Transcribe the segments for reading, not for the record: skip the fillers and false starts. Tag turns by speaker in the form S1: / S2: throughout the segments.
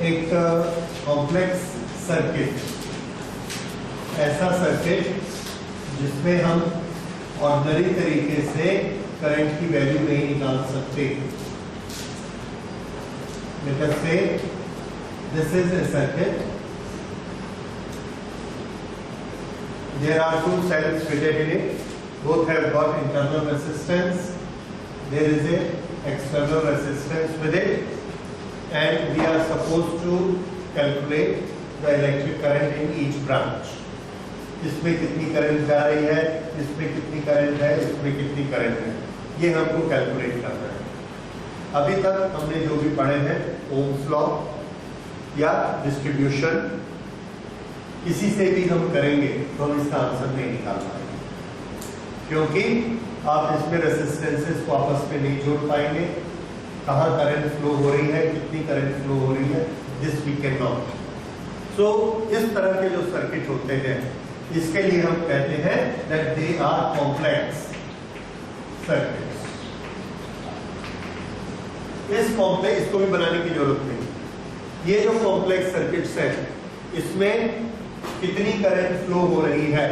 S1: एक complex circuit, ऐसा circuit जिसमें हम ऑर्डिनरी तरीके से करंट की वैल्यू नहीं निकाल सकते। Let us say this is a circuit. There are two cells fitted in it. Both have got internal resistance. There is a external resistance with it, and we are supposed to calculate the electric current in each branch. इसमें कितनी current जा रही है, इसमें कितनी current है, इसमें कितनी करंट है, ये हमको कैलकुलेट करना है। अभी तक हमने जो भी पढ़े हैं ओम्स लॉ या डिस्ट्रीब्यूशन, किसी से भी हम करेंगे तो हम इसका आंसर नहीं निकाल पाएंगे, क्योंकि आप इसमें रेसिस्टेंसेस को आपस में नहीं जोड़ पाएंगे। कहाँ करंट फ्लो हो रही है, कितनी करंट फ्लो हो रही है, दिस वी कैन नॉट। सो इस तरह के जो सर्किट होते हैं, इसके लिए हम कहते हैं that they are complex circuits. इस कॉम्प्लेक्स, इसको भी बनाने की जरूरत नहीं। ये जो कॉम्प्लेक्स सर्किट्स है, इसमें कितनी करंट फ्लो हो रही है,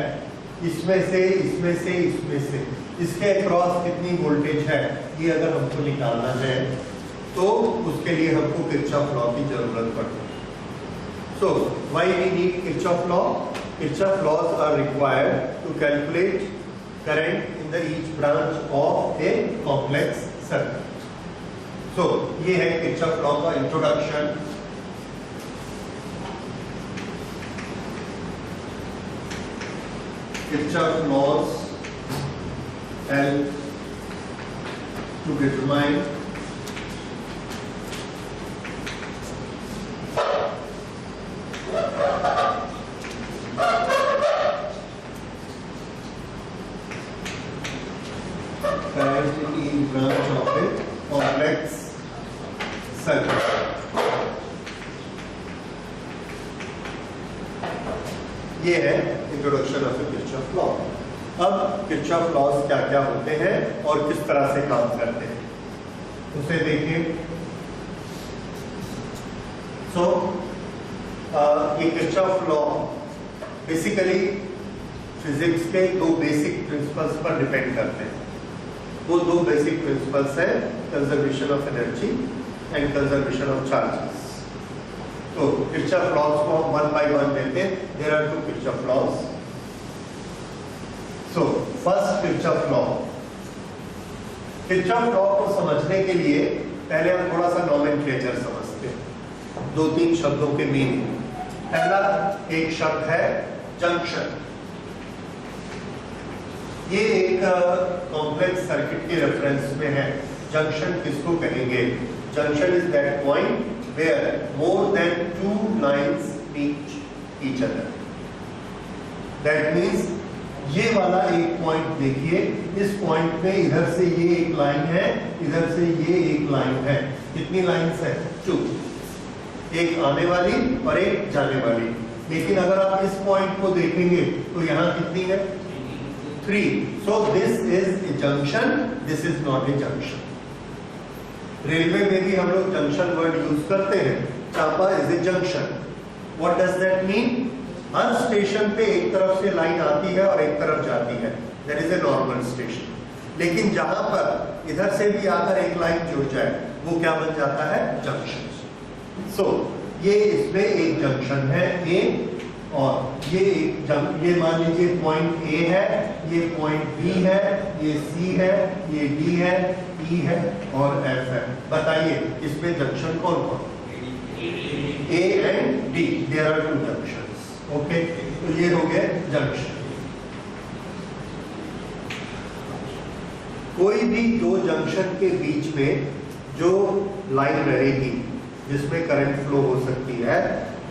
S1: इसमें से, इसमें से, इसमें से, इसके अक्रॉस कितनी वोल्टेज है, ये अगर हमको निकालना है तो उसके लिए हमको किरचॉफ लॉ की जरूरत पड़ती है। So why we need Kirchhoff law? Kirchhoff laws are required to calculate current in the each branch of a complex circuit. So ये है Kirchhoff law का introduction। Kirchhoff laws help to determine current in each branch of a complex circuit। ये है introduction of Kirchhoff law. अब Kirchhoff laws क्या क्या होते हैं और किस तरह से काम करते हैं, उसे देखिए। सो ये किरचॉफ लॉ बेसिकली फिजिक्स के दो बेसिक प्रिंसिपल्स पर डिपेंड करते हैं। वो दो बेसिक प्रिंसिपल्स हैं, conservation of energy and conservation of charges. तो किरचॉफ लॉज को हम वन बाय वन लेते हैं। There are two Kirchhoff laws. So first Kirchhoff law. Kirchhoff law को समझने के लिए पहले हम थोड़ा सा नॉमेनक्लेचर समझते हैं, दो तीन शब्दों के मीनिंग। पहला एक शब्द है जंक्शन। ये एक कॉम्प्लेक्स सर्किट के रेफरेंस में है। जंक्शन किसको कहेंगे? Junction is that point where more than two lines meet each other. That means ये वाला एक पॉइंट देखिए, इस पॉइंट में इधर से ये एक लाइन है, इधर से ये एक लाइन है। कितनी लाइंस है? टू। एक आने वाली और एक जाने वाली। लेकिन अगर आप इस पॉइंट को देखेंगे तो यहाँ कितनी है? 3. So this is a junction, this is not a junction. Railway में भी हम लोग जंक्शन वर्ड यूज करते हैं। चापा is a junction. What does that mean? Her station पे एक तरफ से लाइन आती है और एक तरफ जाती है, that is a normal station. लेकिन जहां पर इधर से भी आकर एक लाइन जुड़ जाए, वो क्या बन जाता है? जंक्शन। सो ये इसमें एक जंक्शन है ए, और ये मान लीजिए पॉइंट ए है, ये पॉइंट बी है, ये सी है, ये डी है, ई है और एफ है। बताइए इसमें जंक्शन कौन कौन? A and D, there are two junctions. Okay, तो ये हो गए जंक्शन। कोई भी दो जंक्शन के बीच में जो लाइन रहेगी जिसमें करंट फ्लो हो सकती है,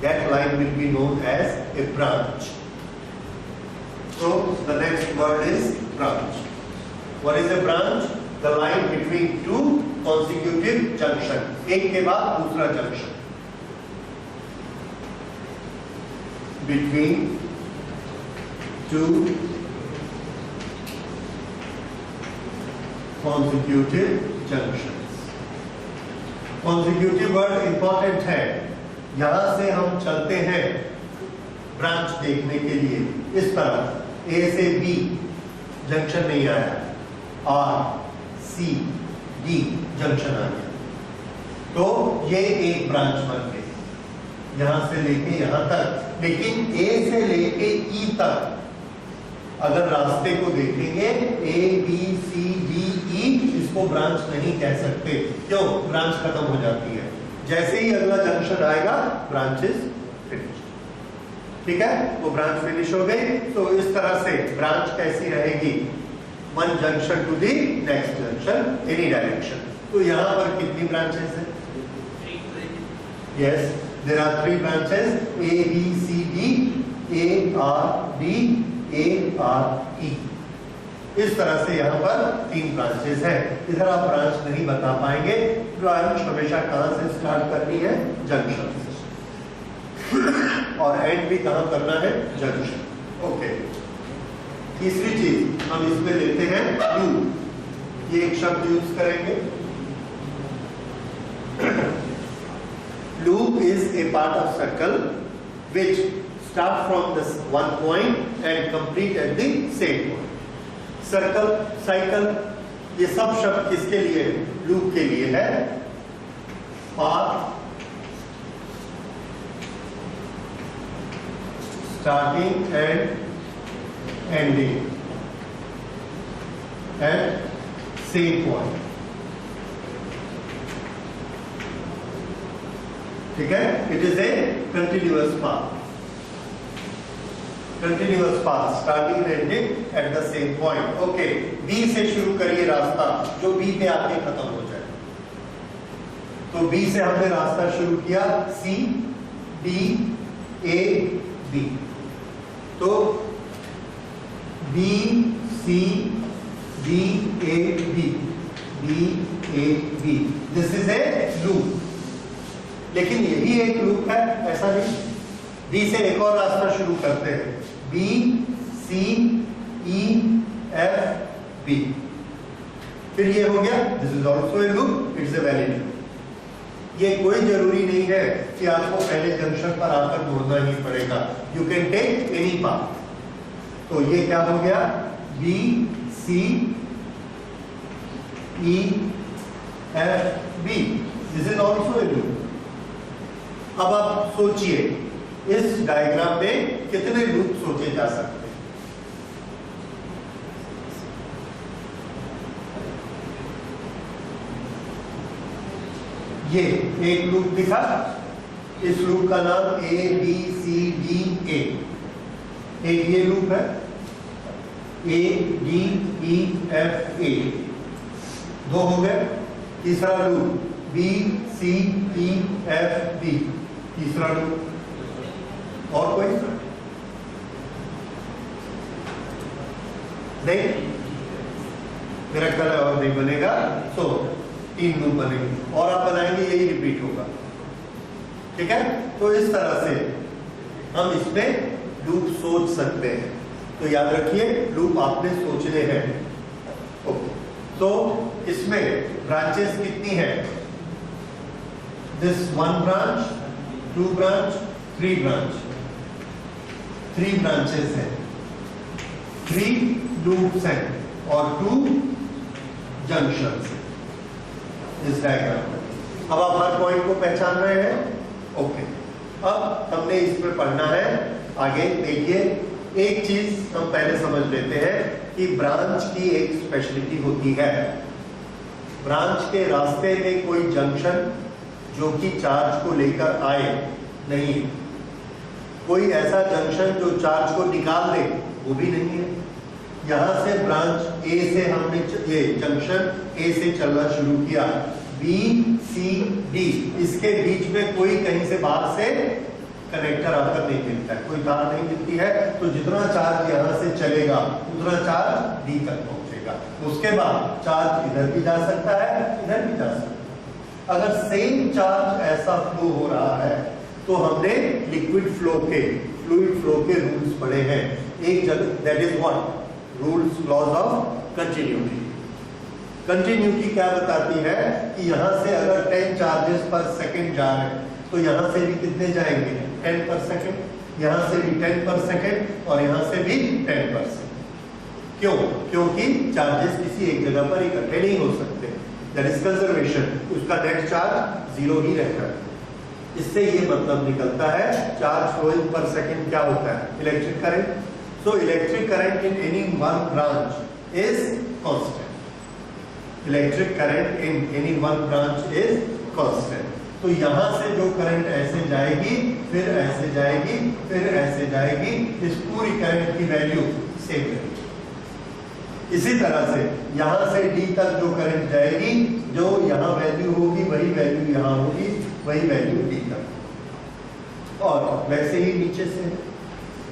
S1: that line will be known as a branch. So the next word is branch. What is a branch? The line between two consecutive junction. एक के बाद दूसरा junction. Between two consecutive junctions. Consecutive word important है, यहां से हम चलते हैं ब्रांच देखने के लिए, इस तरह ए से बी जंक्शन नहीं आया, आर सी डी जंक्शन आ गया, तो ये एक ब्रांच बन गई यहां से लेके यहां तक। लेकिन ए से लेके ई तक अगर रास्ते को देखेंगे ए बी सी डी ई, इसको ब्रांच नहीं कह सकते। क्यों? ब्रांच खत्म हो जाती है, जैसे ही अगला जंक्शन आएगा ब्रांच इज फिनिश। ठीक है, वो ब्रांच फिनिश हो गई। तो इस तरह से ब्रांच कैसी रहेगी, one junction to the next junction any direction. तो यहां पर कितनी ब्रांचेस है? Yes, there are 3 branches, A B C D, A R D, A R E. इस तरह से यहाँ पर 3 ब्रांचेस हैं। इधर आप ब्रांच नहीं बता पाएंगे। ब्रांच हमेशा कहाँ से स्टार्ट करनी है? जंक्शन से, और एंड भी कहाँ करना है? जंक्शन। ओके, तीसरी चीज हम इसमें लेते हैं लूप। ये एक शब्द यूज करेंगे, loop is a part of circle which start from this one point and complete at the same point. Circle, cycle, ये सब शब्द किसके लिए? लूप के लिए है। Path starting and ending at same point. ठीक है, it is a continuous path, continuous path starting and ending at the same point. Okay, B से शुरू करिए रास्ता, जो बी पे आके खत्म हो जाए। तो बी से हमने रास्ता शुरू किया, सी डी ए बी, तो B C D A B, B A B, this is a loop. लेकिन यही एक लूप है, ऐसा नहीं। बी से एक और रास्ता शुरू करते हैं, B C E F B, फिर ये हो गया, this is also a loop, it's a valid loop. ये कोई जरूरी नहीं है कि आपको पहले जंक्शन पर आकर मोड़ना ही पड़ेगा, you can take any path. तो ये क्या हो गया? B C E F B, this is also a loop. अब आप सोचिए, इस डायग्राम में कितने लूप सोचे जा सकते हैं? ये एक लूप दिखा, इस लूप का नाम ए बी सी डी ए, एक ये लूप है, A D E F A, 2 हो गए। तीसरा loop B C E F B, तीसरा लूप। और कोई नहीं? मेरा ख्याल है और नहीं बनेगा। तो 3 लूप बनेंगे और आप बनाएंगे, यही रिपीट होगा। ठीक है, तो इस तरह से हम इसमें लूप सोच सकते हैं। तो याद रखिए, लूप आपने सोचने हैं। ओके, तो इसमें ब्रांचेस कितनी है? This 1 branch, 2 branch, 3 branch, 3 branches हैं, 3 लूप्स हैं और 2 जंक्शंस हैं इस डायग्राम में। अब आप हर पॉइंट को पहचान रहे हैं। ओके, अब हमने इसमें पढ़ना है आगे। देखिए, एक चीज हम पहले समझ लेते हैं कि ब्रांच की एक स्पेशलिटी होती है। ब्रांच के रास्ते में कोई जंक्शन जो कि चार्ज को लेकर आए नहीं, कोई ऐसा जंक्शन जो चार्ज को निकाल दे, वो भी नहीं है। यहां से ब्रांच ए से हमने ये जंक्शन ए से चलना शुरू किया, बी सी डी, इसके बीच में कोई कहीं से बाहर से कनेक्टर आकर नहीं मिलता है, कोई तार नहीं मिलती है। तो जितना चार्ज यहां से चलेगा उतना चार्ज डी तक पहुंचेगा। उसके बाद चार्ज इधर भी जा सकता है, इधर भी जा सकता है। अगर सेम चार्ज ऐसा फ्लो हो रहा है तो हमने लिक्विड फ्लो के, फ्लूइड फ्लो के रूल्स पढ़े हैं। एक जगह, that is what? Rules, laws of continuity. Continuity क्या बताती है कि यहाँ से अगर 10 चार्जेस पर सेकंड जा रहे हैं तो यहाँ से भी कितने जाएंगे 10 पर सेकंड, यहाँ से भी 10 पर सेकंड और यहाँ से भी 10 पर सेकंड। क्यों? क्योंकि चार्जेस किसी एक जगह पर इकट्ठे नहीं हो सकते, दैट इज कंजर्वेशन, उसका नेट चार्ज 0 ही रहता है। इससे ये मतलब निकलता है चार्ज फ्लोइंग पर सेकंड क्या होता है electric current. So electric current in any one branch is constant, electric current in any one branch is constant. तो यहां से जो करंट ऐसे जाएगी, फिर ऐसे जाएगी, फिर ऐसे जाएगी, इस पूरी करंट की वैल्यू सेम रहेगी। इसी तरह से यहां से डी तक जो करंट जाएगी, जो यहां वैल्यू होगी वही वैल्यू यहां होगी, वही वैल्यू डी तक, और वैसे ही नीचे से।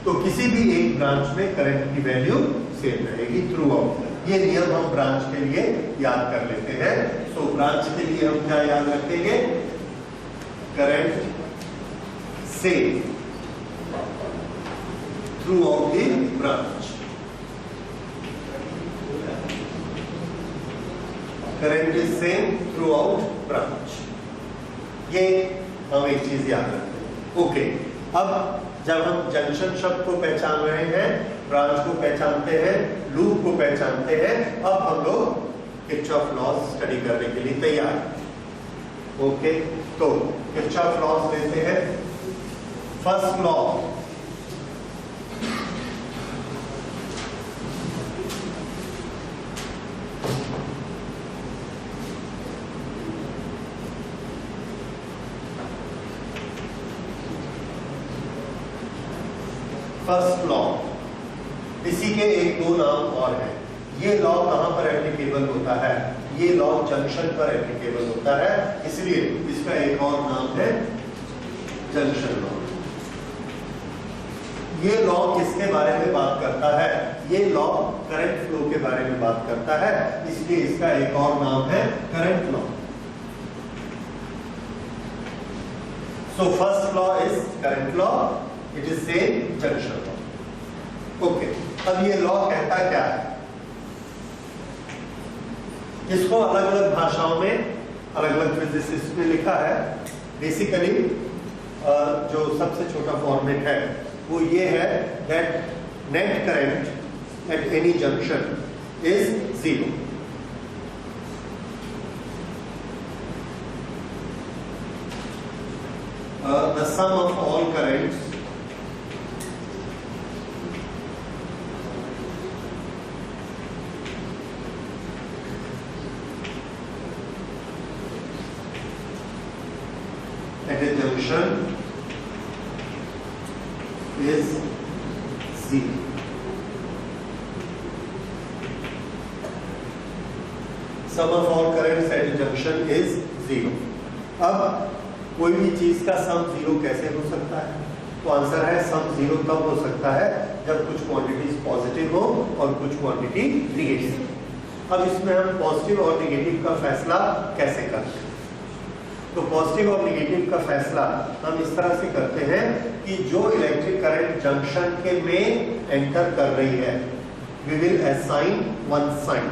S1: तो किसी भी एक ब्रांच में करंट की वैल्यू सेम रहेगी थ्रू आउट। ये नियम हम ब्रांच के लिए याद कर लेते हैं। सो ब्रांच के लिए हम क्या याद रखेंगे, current same through out the branch, current is same through out branch. ये हम एक चीज याद रखते हैं। ओके, अब जब हम जंक्शन शब्द को पहचान रहे हैं, ब्रांच को पहचानते हैं, लूप को पहचानते हैं, अब हम लोग किरचॉफ लॉज स्टडी करने के लिए तैयार हैं। ओके, तो किरचॉफ लॉज लेते हैं। फर्स्ट लॉ, फर्स्ट लॉ, इसी के एक दो नाम और हैं। ये लॉ कहां पर एप्लीकेबल होता है, ये लॉ जंक्शन पर एप्लीकेबल होता है, इसलिए इसका एक और नाम है जंक्शन लॉ। ये लॉ किसके बारे में बात करता है, ये लॉ करंट फ्लो के बारे में बात करता है, इसलिए इसका एक और नाम है current law. So first law is current law, it is same junction law. Okay, अब ये लॉ कहता क्या है, इसको अलग अलग भाषाओं में अलग अलग फिजिसिस्ट ने लिखा है। बेसिकली जो सबसे छोटा फॉर्मेट है वो ये है that net current at any junction is 0। The sum of all currents at a junction is 0. Sum of all currents at a junction is 0. अब कोई भी चीज का सम 0 कैसे हो सकता है, तो आंसर है सम 0 तब हो सकता है जब कुछ क्वांटिटीज पॉजिटिव हो और कुछ क्वांटिटी निगेटिव। अब इसमें हम पॉजिटिव और निगेटिव का फैसला कैसे करते हैं, तो पॉजिटिव और निगेटिव का फैसला हम इस तरह से करते हैं कि जो इलेक्ट्रिक करंट जंक्शन के में एंटर कर रही है, we will assign one sign.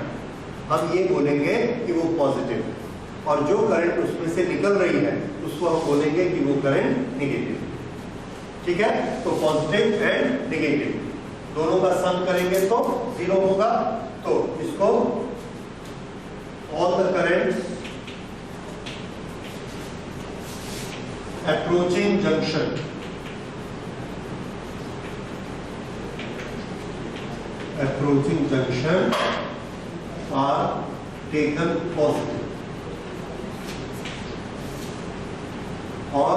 S1: हम ये बोलेंगे कि वो पॉजिटिव है, और जो करंट उसमें से निकल रही है उसको हम बोलेंगे कि वो करंट निगेटिव। ठीक है, तो पॉजिटिव एंड निगेटिव दोनों का सम करेंगे तो 0 होगा। तो इसको all the currents approaching junction are taken positive, or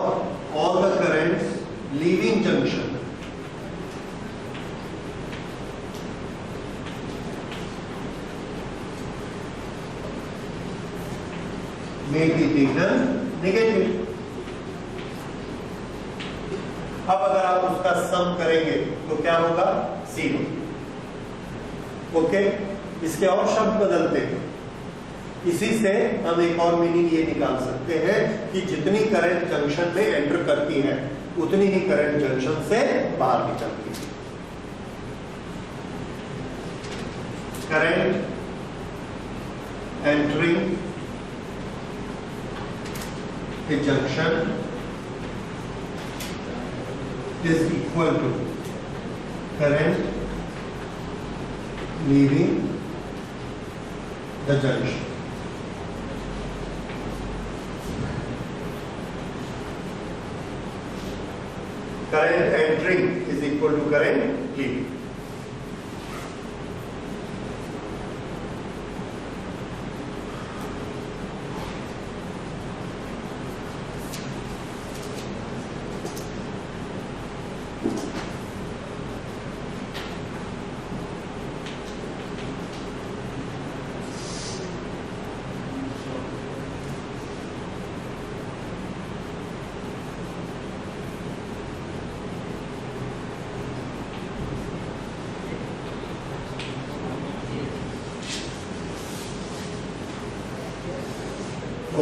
S1: all the currents leaving junction may be taken negative। अब अगर आप उसका सम करेंगे तो क्या होगा, 0। ओके, इसके और शब्द बदलते हैं। इसी से हम एक और मीनिंग ये निकाल सकते हैं कि जितनी करंट जंक्शन में एंटर करती है उतनी ही करंट जंक्शन से बाहर निकलती है। Current entering a junction is equal to current leaving the junction. Current entering is equal to current leaving.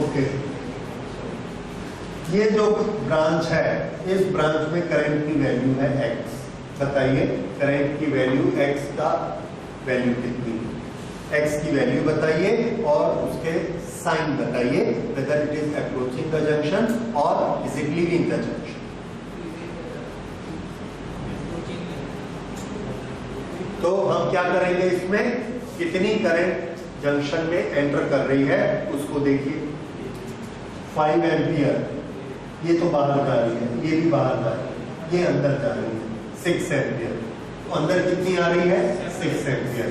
S1: Okay, ये जो ब्रांच है, इस ब्रांच में करंट की वैल्यू है x। बताइए करंट की वैल्यू x का वैल्यू कितनी है? x की वैल्यू बताइए और उसके साइन बताइए, whether it is approaching the junction और is it leaving the junction. तो हम क्या करेंगे, इसमें कितनी करंट जंक्शन में एंटर कर रही है उसको देखिए। 5 एम्पियर, ये तो बाहर जा रही है, ये भी बाहर जा रही है, ये अंदर जा रही है 6 एम्पियर। तो अंदर कितनी आ रही है? 6 एम्पियर।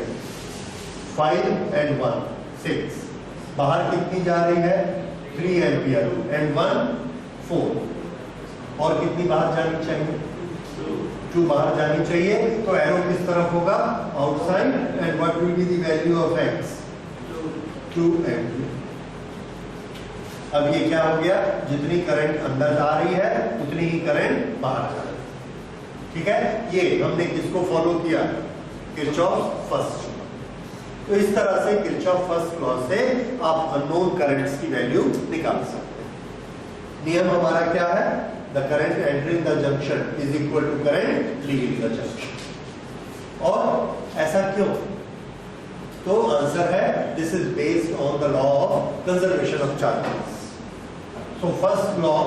S1: 5 and 1 6। बाहर कितनी जा रही है? 3 एम्पियर and 1 4। और कितनी बाहर जानी चाहिए? 2 बाहर जानी चाहिए। तो एरो किस तरफ होगा? Outside. And what will be the value of x? 2 ampere. अब ये क्या हो गया, जितनी करंट अंदर आ रही है उतनी ही करंट बाहर जा रही है। ठीक है, ये हमने किसको फॉलो किया? Kirchhoff first law. तो इस तरह से किरचॉफ फर्स्ट लॉ से आप अननोन करंट्स की वैल्यू निकाल सकते हैं। नियम हमारा क्या है? The current entering the junction is equal to current leaving the junction. और ऐसा क्यों? तो आंसर है this is based on the law of conservation of charges. So first law,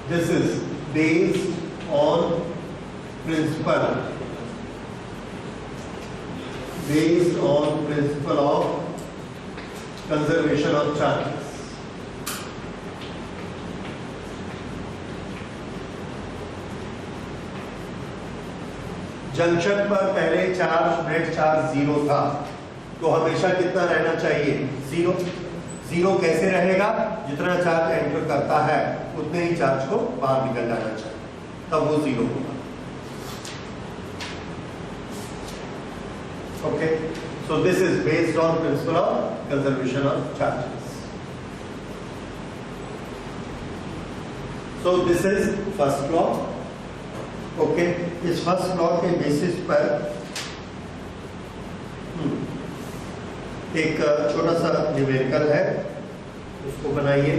S1: this is based on principle of conservation of charges. Junction पर पहले charge net charge 0 था, तो हमेशा कितना रहना चाहिए? 0। 0 कैसे रहेगा? जितना चार्ज एंटर करता है उतने ही चार्ज को बाहर निकल जाना चाहिए, तब वो 0 होगा। Okay, so this is based on principle of conservation of charges. So this is first law. Okay, इस फर्स्ट लॉ के बेसिस पर एक छोटा सा न्यूमेरिकल है, उसको बनाइए।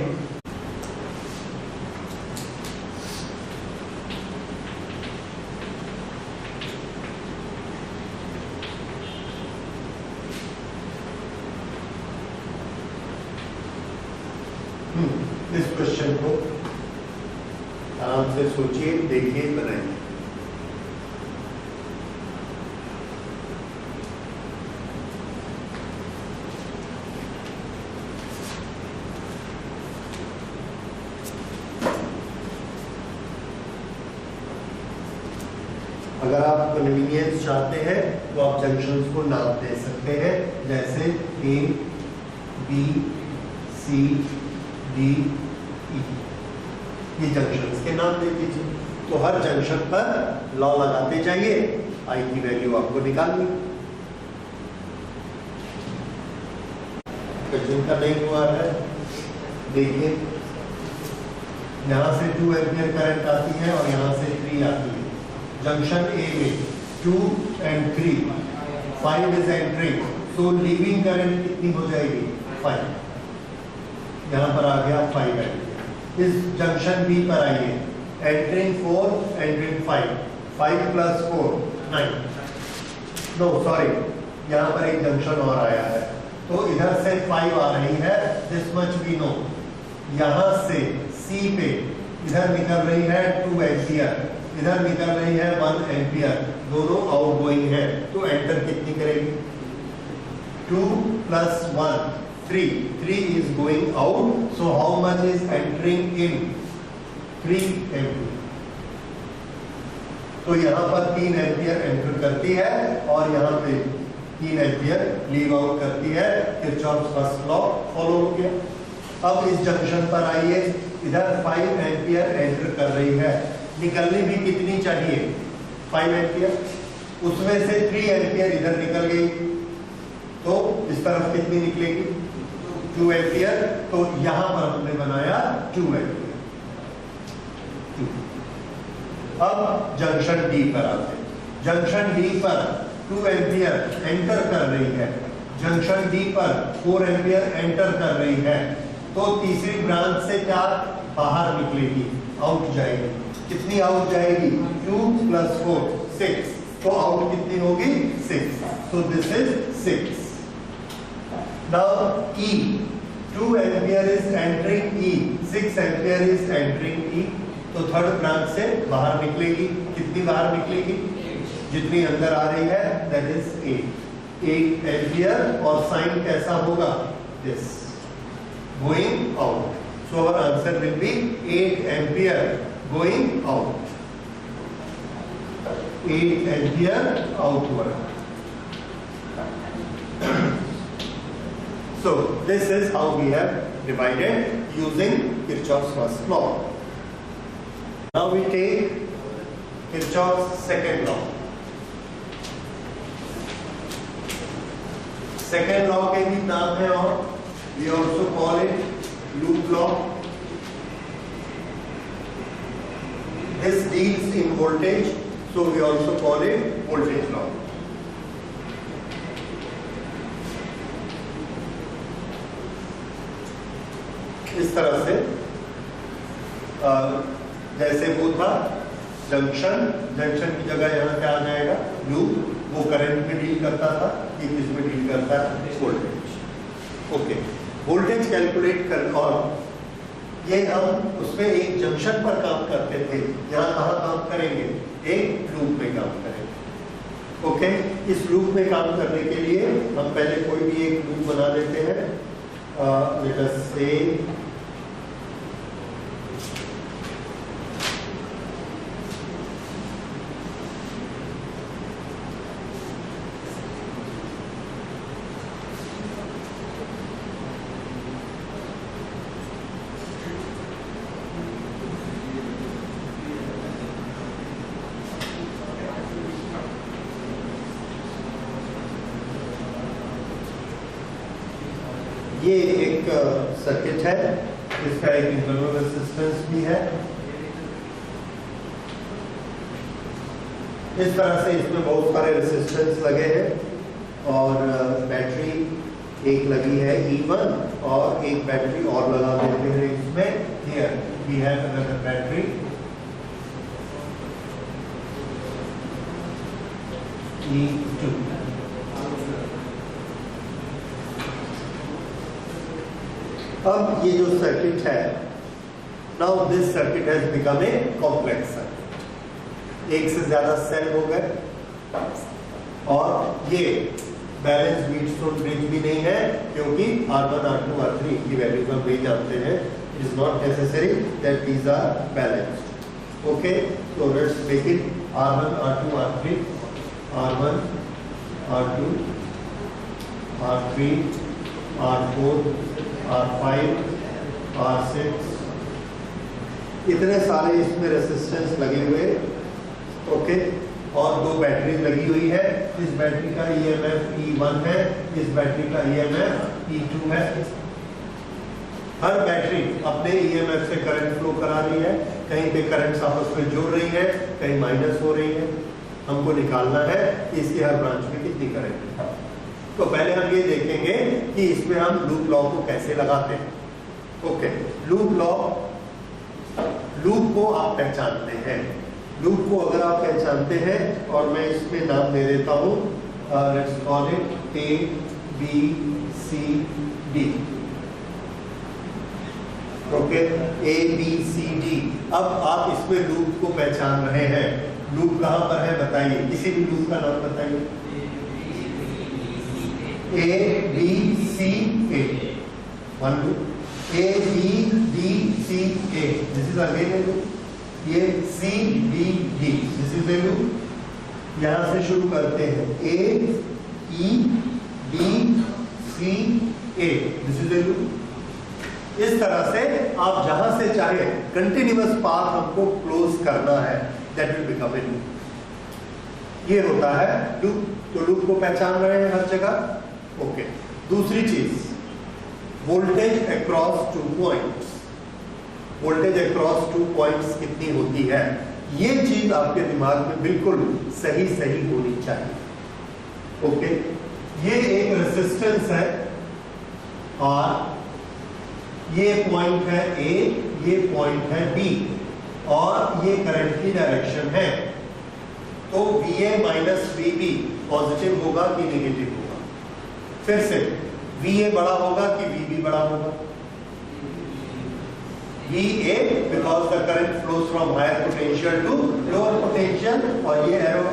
S1: इस क्वेश्चन को आराम से सोचिए, देखिए, बनाइए। अगर आप कन्वीनियंस चाहते हैं तो आप जंक्शंस को नाम दे सकते हैं, जैसे A, B, C, D, E। ये जंक्शंस के नाम दे दीजिए। तो हर जंक्शन पर लॉ लगाते जाइए, I की वैल्यू आपको निकालनी। जिनका नहीं हुआ है देखिए, यहाँ से 2 एम्पियर करंट आती है और यहाँ से 3 आती है। जंक्शन ए में 2 and 3, 5 is entering, so leaving current कितनी हो जाएगी? 5। यहाँ पर आ गया 5 एम्पियर। इस जंक्शन बी पर आइए, एंटरिंग 4, एंटरिंग 5, 5 + 4 9। नो सॉरी, यहाँ पर एक जंक्शन और आया है, तो इधर से 5 आ रही है, दिस मच वी नो। यहां से C पे इधर निकल रही है 2 एम्पियर, इधर निकल रही है 1 एम्पियर, दोनों आउटगोइंग है। तो एंटर कितनी करेगी? 2 + 1 3, 3 is going out, so how much is entering in? 3 ampere. तो यहाँ पर 3 एम्पियर एंटर करती है और यहाँ पे 3 एम्पियर लीव आउट करती है। किरचॉफ्स फर्स्ट लॉ फॉलो हो गया। अब इस जंक्शन पर आइए, इधर 5 एम्पियर एंटर कर रही है, निकलनी भी कितनी चाहिए? 5 एम्पियर, उसमें से 3 एम्पियर इधर निकल गई, तो इस तरफ कितनी निकलेगी? 2 एम्पियर। तो यहां पर हमने बनाया 2 एम्पियर। अब जंक्शन डी पर आते हैं। जंक्शन डी पर 2 एम्पियर एंटर कर रही है, जंक्शन डी पर 4 एम्पियर एंटर कर रही है, तो तीसरी ब्रांच से क्या बाहर निकलेगी? आउट जाएगी। कितनी आउट जाएगी? 2 + 4 6, तो आउट कितनी होगी? 6। तो this is 6। Now E, 2 ampere is entering E, 6 ampere is entering E, तो थर्ड ब्रांच से बाहर निकलेगी। कितनी बाहर निकलेगी? जितनी अंदर आ रही है, दैट इज 8 एम्पियर। और साइन कैसा होगा? This going out. So our answer will be 8 ampere going out, 8 ampere outward. So this is how we have divided using Kirchhoff's first law. Now we take Kirchhoff's second law. Second law के भी नाम है और we also call it loop law. This deals in voltage, so we also call it voltage law. इस तरह से जैसे वो था जंक्शन, जंक्शन की जगह यहाँ क्या आ जाएगा? लूप। वो करंट में डील करता था, ये किस में डील करता है? वोल्टेज। ओके, वोल्टेज कैलकुलेट कर, और ये हम उसमें एक जंक्शन पर काम करते थे। यहाँ कहाँ काम करेंगे? एक लूप में काम करेंगे। ओके, इस लूप में काम करने के लिए हम पहले कोई भी एक लूप बना देते हैं। let us say ये एक सर्किट है, इसका एक इंटरनल रेजिस्टेंस भी है। इस तरह से इसमें बहुत सारे रेजिस्टेंस लगे हैं और बैटरी एक लगी है E1 और एक बैटरी और लगा देते हैं इसमें। Here we have another battery E2। अब ये जो सर्किट है, now this circuit has become a complex circuit. एक से ज्यादा सेल हो गए और ये बैलेंस व्हीटस्टोन ब्रिज भी नहीं है, क्योंकि R1, R2, R3 की वैल्यूज हम नहीं जानते हैं। It is not necessary that these are balanced. Okay, so let's make it R1, R2, R3, R1, R2, R3, R4, R5, R6, इतने सारे इसमें रेजिस्टेंस लगे हुए। ओके, और दो बैटरी लगी हुई है। इस बैटरी का EMF E1 है, इस बैटरी का EMF E2 है। हर बैटरी अपने EMF से करंट फ्लो करा रही है, कहीं पे करंट्स आपस में जोड़ रही है, कहीं माइनस हो रही है। हमको निकालना है कि इसकी हर ब्रांच में कितनी करंट है। तो पहले हम ये देखेंगे कि इसमें हम लूप लॉ को कैसे लगाते हैं। ओके, लूप लॉ, लूप को आप पहचानते हैं। लूप को अगर आप पहचानते हैं, और मैं इसमें नाम दे देता हूँ, let's call it A B C D. Okay, A B C D. अब आप इसमें लूप को पहचान रहे हैं। लूप कहां पर है बताइए, किसी भी लूप का नाम बताइए। A B C A, one loop. A B D C A, this is again a loop. ये C D D, this is a loop. यहां से शुरू करते हैं, A E D C A, this is a loop. इस तरह से आप जहां से चाहे कंटिन्यूअस पाथ हमको क्लोज करना है, that will become a loop. ये होता है लूप। तो लूप को पहचान रहे हैं हर जगह। ओके, दूसरी चीज, voltage across 2 points. Voltage across 2 points कितनी होती है, ये चीज आपके दिमाग में बिल्कुल सही सही होनी चाहिए। ओके, ये एक रेजिस्टेंस है और ये पॉइंट है ए, ये पॉइंट है बी, और ये करंट की डायरेक्शन है। तो VA माइनस VB पॉजिटिव होगा कि नेगेटिव होगा? फिर से, VA बड़ा होगा कि VB बड़ा होगा? VA, because the current flows from higher potential to lower potential, और ये arrow.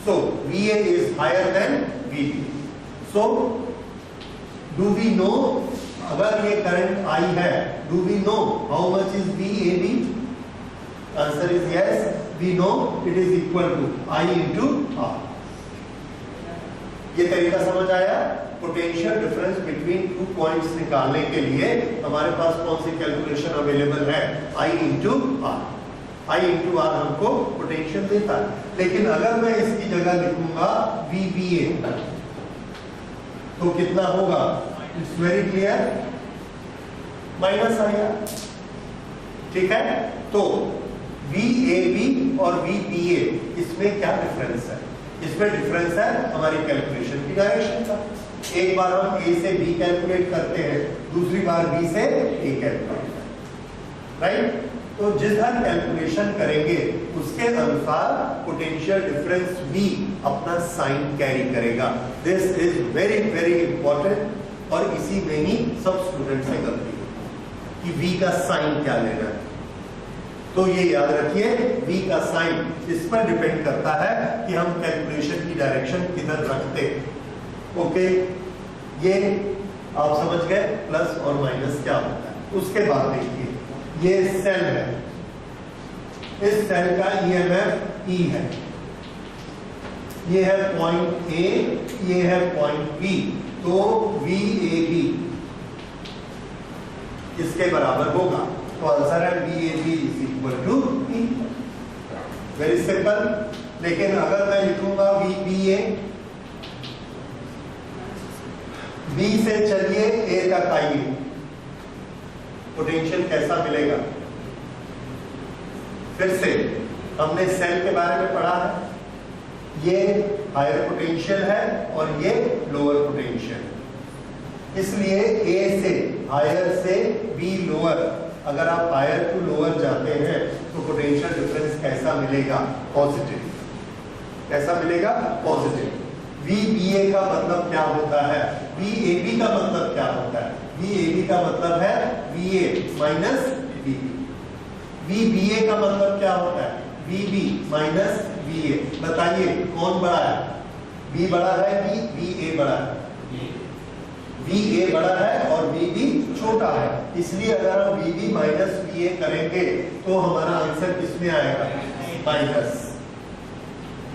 S1: So VA is higher than VB। So do we know, अगर ये करंट I है, do we know how much is VAB? Answer is yes, we know it is equal to I into R। ये तरीका समझ आया? Potential difference between 2 points निकालने के लिए हमारे पास कौन सी कैलकुलेशन अवेलेबल है? I into R। I into R हमको पोटेंशियल देता है। लेकिन अगर मैं इसकी जगह लिखूंगा VBA, तो कितना होगा? इट्स वेरी क्लियर, माइनस आया। ठीक है, तो VAB और VBA, इसमें क्या डिफरेंस है? इसमें डिफरेंस है हमारी कैलकुलेशन की डायरेक्शन का। एक बार हम A से B कैलकुलेट करते हैं, दूसरी बार B से A कैलकुलेट करते हैं, राइट? तो जिस हर कैलकुलेशन करेंगे उसके अनुसार पोटेंशियल डिफरेंस B अपना साइन कैरी करेगा। This is very very important, और इसी में ही सब स्टूडेंट से गलती होती है कि V का साइन क्या लेना है। तो ये याद रखिए, V का साइन इस पर डिपेंड करता है कि हम कैलकुलेशन की डायरेक्शन किधर रखते हैं। ओके, ये आप समझ गए प्लस और माइनस क्या होता है। उसके बाद देखिए, ये सेल है, इस सेल का EMF E है, ये है पॉइंट A, ये है पॉइंट B, तो VAB इसके बराबर होगा। तो आंसर है VAB is equal to E। Very simple. लेकिन अगर मैं लिखूंगा VBA, B से चलिए A तक आइए, पोटेंशियल कैसा मिलेगा? फिर से हमने सेल के बारे में पढ़ा है, ये हायर पोटेंशियल है और ये लोअर पोटेंशियल। इसलिए A से हायर से B लोअर, अगर आप हायर टू लोअर जाते हैं तो पोटेंशियल डिफरेंस कैसा मिलेगा? पॉजिटिव। कैसा मिलेगा? पॉजिटिव। VBA का मतलब क्या होता है? VAB का मतलब क्या होता है? VAB का मतलब है VA माइनस VB। VBA का मतलब क्या होता है? VB minus VA। बताइए कौन बड़ा है? B बड़ा है कि VA बड़ा है? VA बड़ा है और VB छोटा है। इसलिए अगर हम VB माइनस VA करेंगे तो हमारा आंसर किसमें आएगा? Minus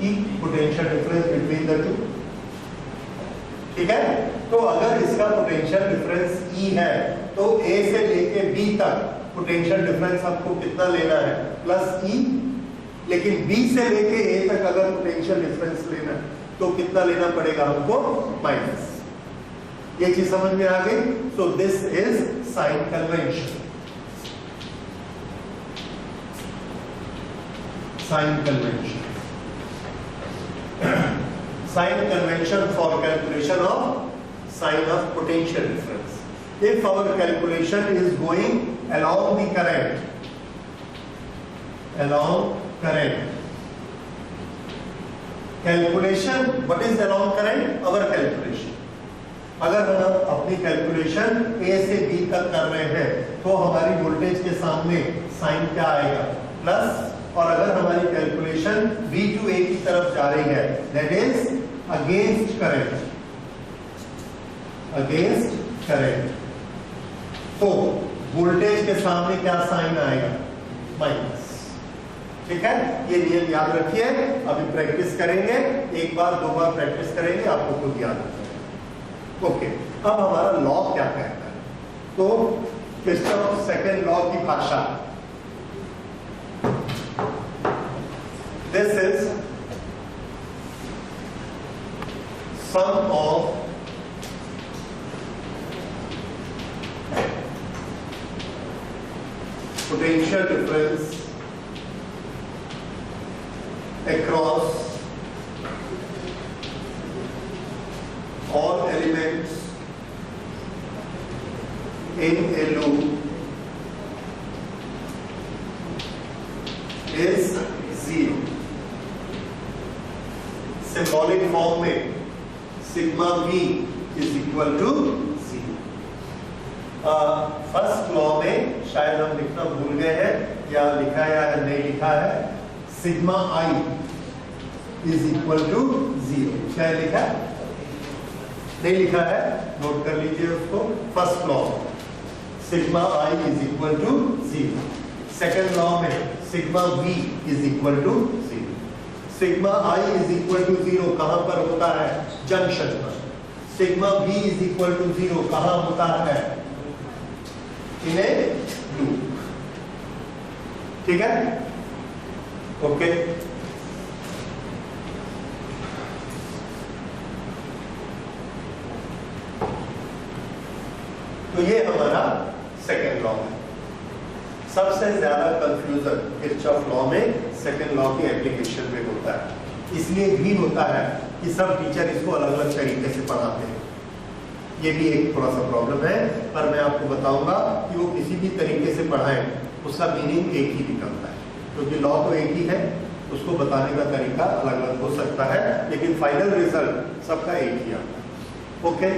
S1: E, potential difference between the two. ठीक है, तो अगर इसका पोटेंशियल डिफरेंस E है तो A से लेके B तक पोटेंशियल डिफरेंस आपको कितना लेना है? Plus E। लेकिन B से लेके A तक अगर पोटेंशियल डिफरेंस लेना है तो कितना लेना पड़ेगा हमको? माइनस। ये चीज समझ में आ गई? So this is sign convention. Sign convention, sign convention for calculation of sign of potential difference. If our calculation is going along the current, calculation, what is along current? Our calculation. अगर हम अपनी calculation A से B तक कर रहे हैं तो हमारी वोल्टेज के सामने साइन क्या आएगा, प्लस, और अगर हमारी कैलकुलेशन B टू A की तरफ जा रही है that is against current, against current, तो वोल्टेज के सामने क्या साइन आएगा, माइनस। ठीक है, ये नियम याद रखिए। अभी प्रैक्टिस करेंगे, एक बार दो बार प्रैक्टिस करेंगे, आपको खुद याद रखना। ओके, अब हमारा लॉ क्या कहता है, तो किरचॉफ सेकंड लॉ की भाषा, this is sum of potential difference across all elements in a loop is zero. Symbolic form में sigma v is equal to zero. First law में शायद हम लिखना भूल गए हैं, या लिखा है या नहीं लिखा है, sigma I is equal to zero, क्या लिखा है, नहीं लिखा है, नोट कर लीजिए उसको। First law sigma I is equal to zero, second law में sigma V is equal to zero. Sigma I is equal to zero कहां पर होता है, जंक्शन पर। Sigma V is equal to zero कहां होता है, इन ए लूप। ठीक है, ओके। तो ये हमारा सेकेंड लॉ है। सबसे ज्यादा कंफ्यूजन किरचॉफ लॉ में सेकेंड लॉ की एप्लीकेशन में होता है, इसलिए भी होता है कि सब टीचर इसको अलग अलग तरीके से पढ़ाते हैं। ये भी एक थोड़ा सा प्रॉब्लम है, पर मैं आपको बताऊंगा कि वो किसी भी तरीके से पढ़ाएं उसका मीनिंग एक ही निकलता है, क्योंकि लॉ तो एक ही है, उसको बताने का तरीका अलग अलग हो सकता है, लेकिन फाइनल रिजल्ट सबका एक ही आता है। ओके,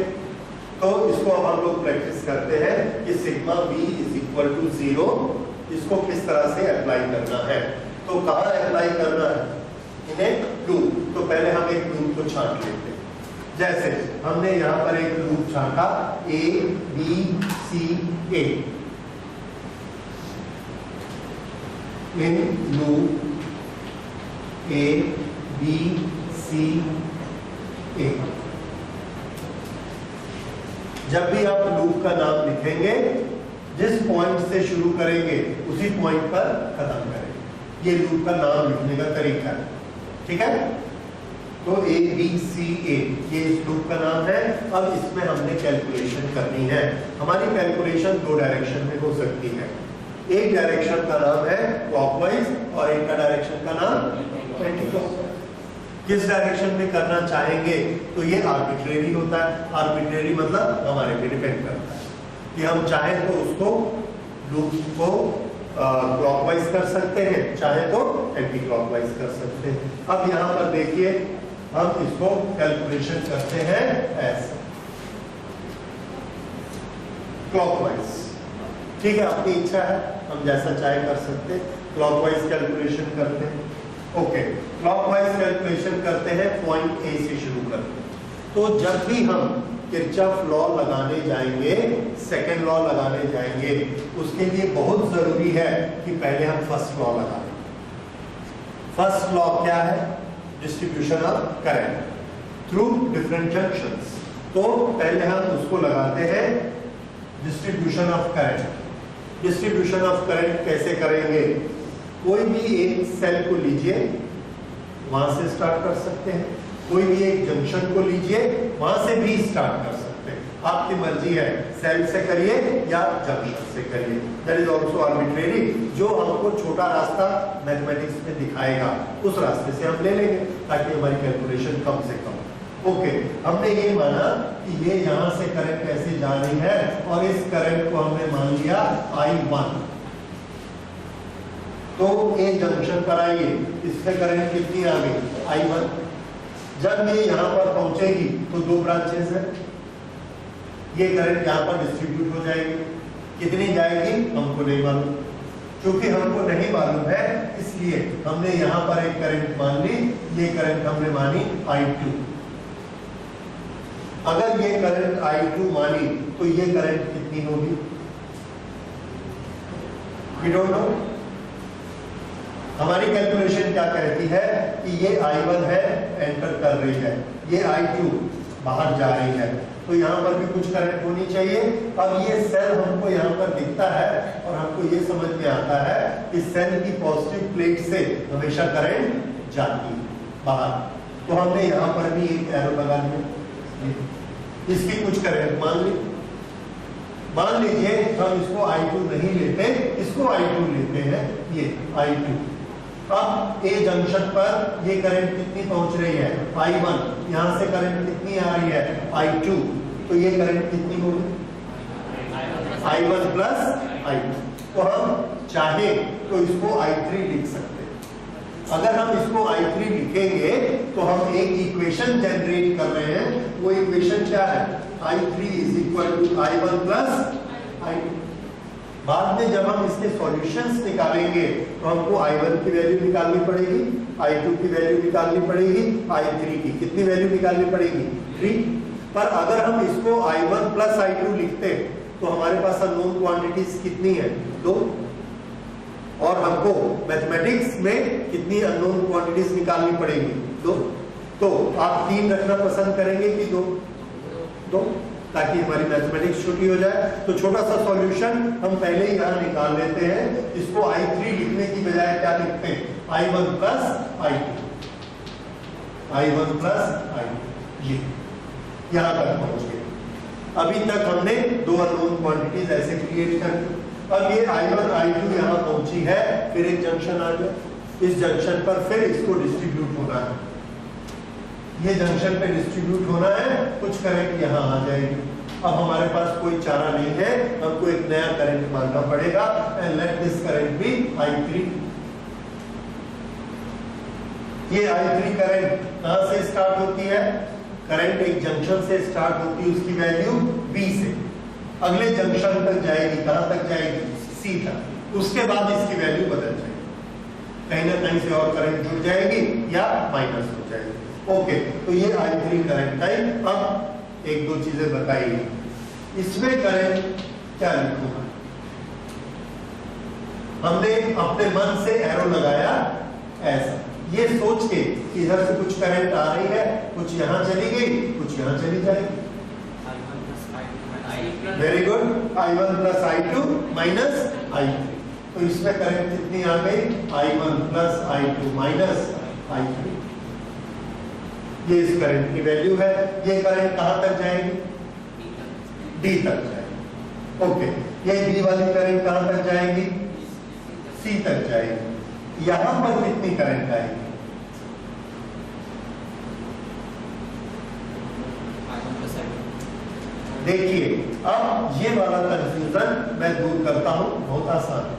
S1: तो इसको अब हम लोग प्रैक्टिस करते हैं कि sigma B is equal to zero, इसको किस तरह से अप्लाई करना है। तो कहाँ अप्लाई करना है, इन्हें लूप। तो पहले हम एक लूप को छांट लेते हैं। जैसे हमने यहाँ पर एक लूप छांटा A B C A, in loop A B C A. जब भी आप लूप का नाम लिखेंगे, जिस पॉइंट से शुरू करेंगे उसी पॉइंट पर खत्म करेंगे। ये लूप का नाम लिखने का तरीका है। ठीक है, तो ए बी सी ए ये इस लूप का नाम है। अब इसमें हमने कैलकुलेशन करनी है। हमारी कैलकुलेशन दो डायरेक्शन में हो सकती है। एक डायरेक्शन का नाम है क्लॉकवाइज और एक का डायरेक्शन का नाम एंटी क्लॉकवाइज। किस डायरेक्शन में करना चाहेंगे तो ये आर्बिट्रेरी होता है। आर्बिट्रेरी मतलब हमारे पे डिपेंड करता है कि हम चाहें तो उसको लूप को क्लॉकवाइज कर सकते हैं, चाहे तो एंटी क्लॉकवाइज कर सकते हैं। अब यहाँ पर देखिए, हम इसको कैलकुलेशन करते हैं ऐसे क्लॉकवाइज। ठीक है, अपनी इच्छा है, हम जैसा चाहे कर सकते हैं। क्लॉकवाइज कैलकुलेशन करते हैं। ओके, क्लॉकवाइज कैलकुलेशन करते हैं, पॉइंट ए से शुरू करते हैं। तो जब भी हम किरचॉफ लॉ लगाने जाएंगे, सेकेंड लॉ लगाने जाएंगे, उसके लिए बहुत जरूरी है कि पहले हम फर्स्ट लॉ लगा लें। फर्स्ट लॉ क्या है, distribution of current through different junctions. तो पहले हम उसको लगाते हैं, distribution of current. Distribution of current कैसे करेंगे, कोई भी एक सेल को लीजिए, वहां से स्टार्ट कर सकते हैं। कोई भी एक जंक्शन को लीजिए, वहां से भी स्टार्ट कर सकते हैं। आपकी मर्जी है, सेल से करिए या जंक्शन से करिए। That is also arbitrary. जो हमको छोटा रास्ता मैथमेटिक्स में दिखाएगा उस रास्ते से हम ले लेंगे ताकि हमारी कैलकुलेशन कम से कम। ओके, हमने ये माना कि ये यहाँ से करंट ऐसे जा रही है और इस करंट को हमने मान लिया I1। तो ए जंक्शन पर आइए, इससे करंट कितनी आ गई, I1। जब ये यहाँ पर पहुंचेगी तो दो ब्रांचेस हैं, ये करंट यहाँ पर डिस्ट्रीब्यूट हो जाएगी। कितनी जाएगी हमको नहीं मालूम, क्योंकि हमको नहीं मालूम है इसलिए हमने यहाँ पर एक करंट मान ली, ये करंट हमने मानी I2। अगर ये करंट I2 मानी तो ये करंट कितनी होगी? We don't know। हमारी कैलकुलेशन क्या कहती है कि ये I1 है, एंटर कर रही है, ये I2 बाहर जा रही है, तो यहाँ पर भी कुछ करंट होनी चाहिए। अब ये सेल हमको यहाँ पर दिखता है और हमको ये समझ में आता है कि सेल की पॉजिटिव प्लेट से हमेशा करंट जाती है बाहर, तो हमने यहाँ पर भी एक एरो लगा दिया। इसकी कुछ करंट मान लीजिए हम इसको I2 नहीं लेते, इसको I2 लेते हैं, ये I2। अब ए जंक्शन पर ये करंट कितनी पहुंच रही है? I1। यहां से करंट कितनी आ रही है? I2। तो ये करंट कितनी होगी? I1 plus I2। तो हम चाहे तो इसको I3 लिख सकते हैं। अगर हम इसको I3 लिखेंगे तो हम एक इक्वेशन जनरेट कर रहे हैं। वो इक्वेशन क्या है? I3 is equal to I1 plus I2। बाद में जब हम इसके सॉल्यूशंस निकालेंगे तो हमको I1 की वैल्यू निकालनी पड़ेगी, I2 की वैल्यू निकालनी पड़ेगी, I3 की कितनी वैल्यू निकालनी पड़ेगी? 3। पर अगर हम इसको I1 प्लस I2 लिखते तो हमारे पास अननोन क्वांटिटीज कितनी है? 2। और हमको मैथमेटिक्स में कितनी अननोन क्वांटिटीज निकालनी पड़ेगी? 2। तो आप 3 रखना पसंद करेंगे कि 2? ताकि हमारी मैथमेटिक्स छोटी हो जाए। तो छोटा सा सॉल्यूशन हम पहले ही यहाँ निकाल लेते हैं। इसको I3 लिखने की बजाय क्या लिखते हैं? I1 plus I2। I1 plus I2 ये यहाँ तक पहुंच गए। अभी तक हमने 2 अननोन क्वांटिटीज ऐसे क्रिएट कर दी। अब ये I1 I2 यहाँ पहुंची है, फिर एक जंक्शन आ गया। इस जंक्शन पर फिर इसको डिस्ट्रीब्यूट होना है, ये जंक्शन पे डिस्ट्रीब्यूट होना है, कुछ करंट यहाँ आ जाएगी। अब हमारे पास कोई चारा नहीं है, हमको एक नया करंट मानना पड़ेगा। And let this current be I3। ये I3 करंट कहां से स्टार्ट होती है? करंट एक जंक्शन से स्टार्ट होती है, उसकी वैल्यू B से अगले जंक्शन तक जाएगी। कहां तक जाएगी? C तक। उसके बाद इसकी वैल्यू बदल जाएगी, कहीं ना कहीं से और करंट जुड़ जाएगी या माइनस हो जाएगी। ओके, तो ये I3 करंट टाइप। अब एक दो चीजें बताइए, इसमें करंट क्या लिखूंगा? हमने अपने मन से एरो लगाया ऐसा, ये सोच के कि इधर से कुछ करंट आ रही है, कुछ यहां चली गई, कुछ यहां चली जाएगी। Very good. I1 plus I2 minus I3। तो इसमें करंट कितनी आ गई? I1 plus I2 minus I3। ये इस करंट की वैल्यू है। ये करंट कहां तक जाएगी? D तक जाएगी। ओके, ये D वाली करंट कहां तक जाएगी? C तक जाएगी। यहां पर कितनी करंट आएगी? देखिए, अब ये वाला कंफ्यूजन मैं दूर करता हूं, बहुत आसान है।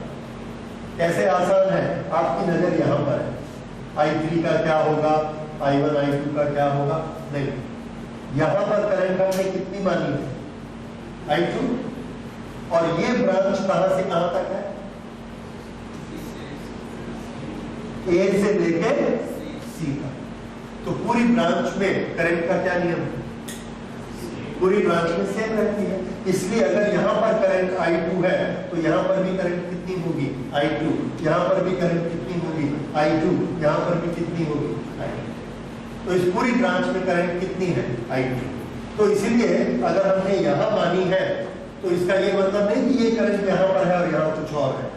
S1: कैसे आसान है? आपकी नजर यहां पर है, I3 का क्या होगा, I1 I2 का क्या होगा? नहीं, यहां पर करंट हमने कितनी मानी है? I2। और ये ब्रांच कहां से कहां तक है? A से लेके C तक। तो पूरी ब्रांच में करंट का क्या नियम है? पूरी ब्रांच में सेम रहती है। इसलिए अगर यहाँ पर करंट I2 है तो यहाँ पर भी करंट कितनी होगी? I2। यहाँ पर भी करंट कितनी होगी? I2। यहाँ पर भी कितनी होगी? I2। तो इस पूरी ब्रांच में करंट कितनी है? I2। तो इसीलिए अगर हमने यहाँ मानी है तो इसका ये मतलब नहीं कि ये करंट यहाँ पर है और यहाँ कुछ और है।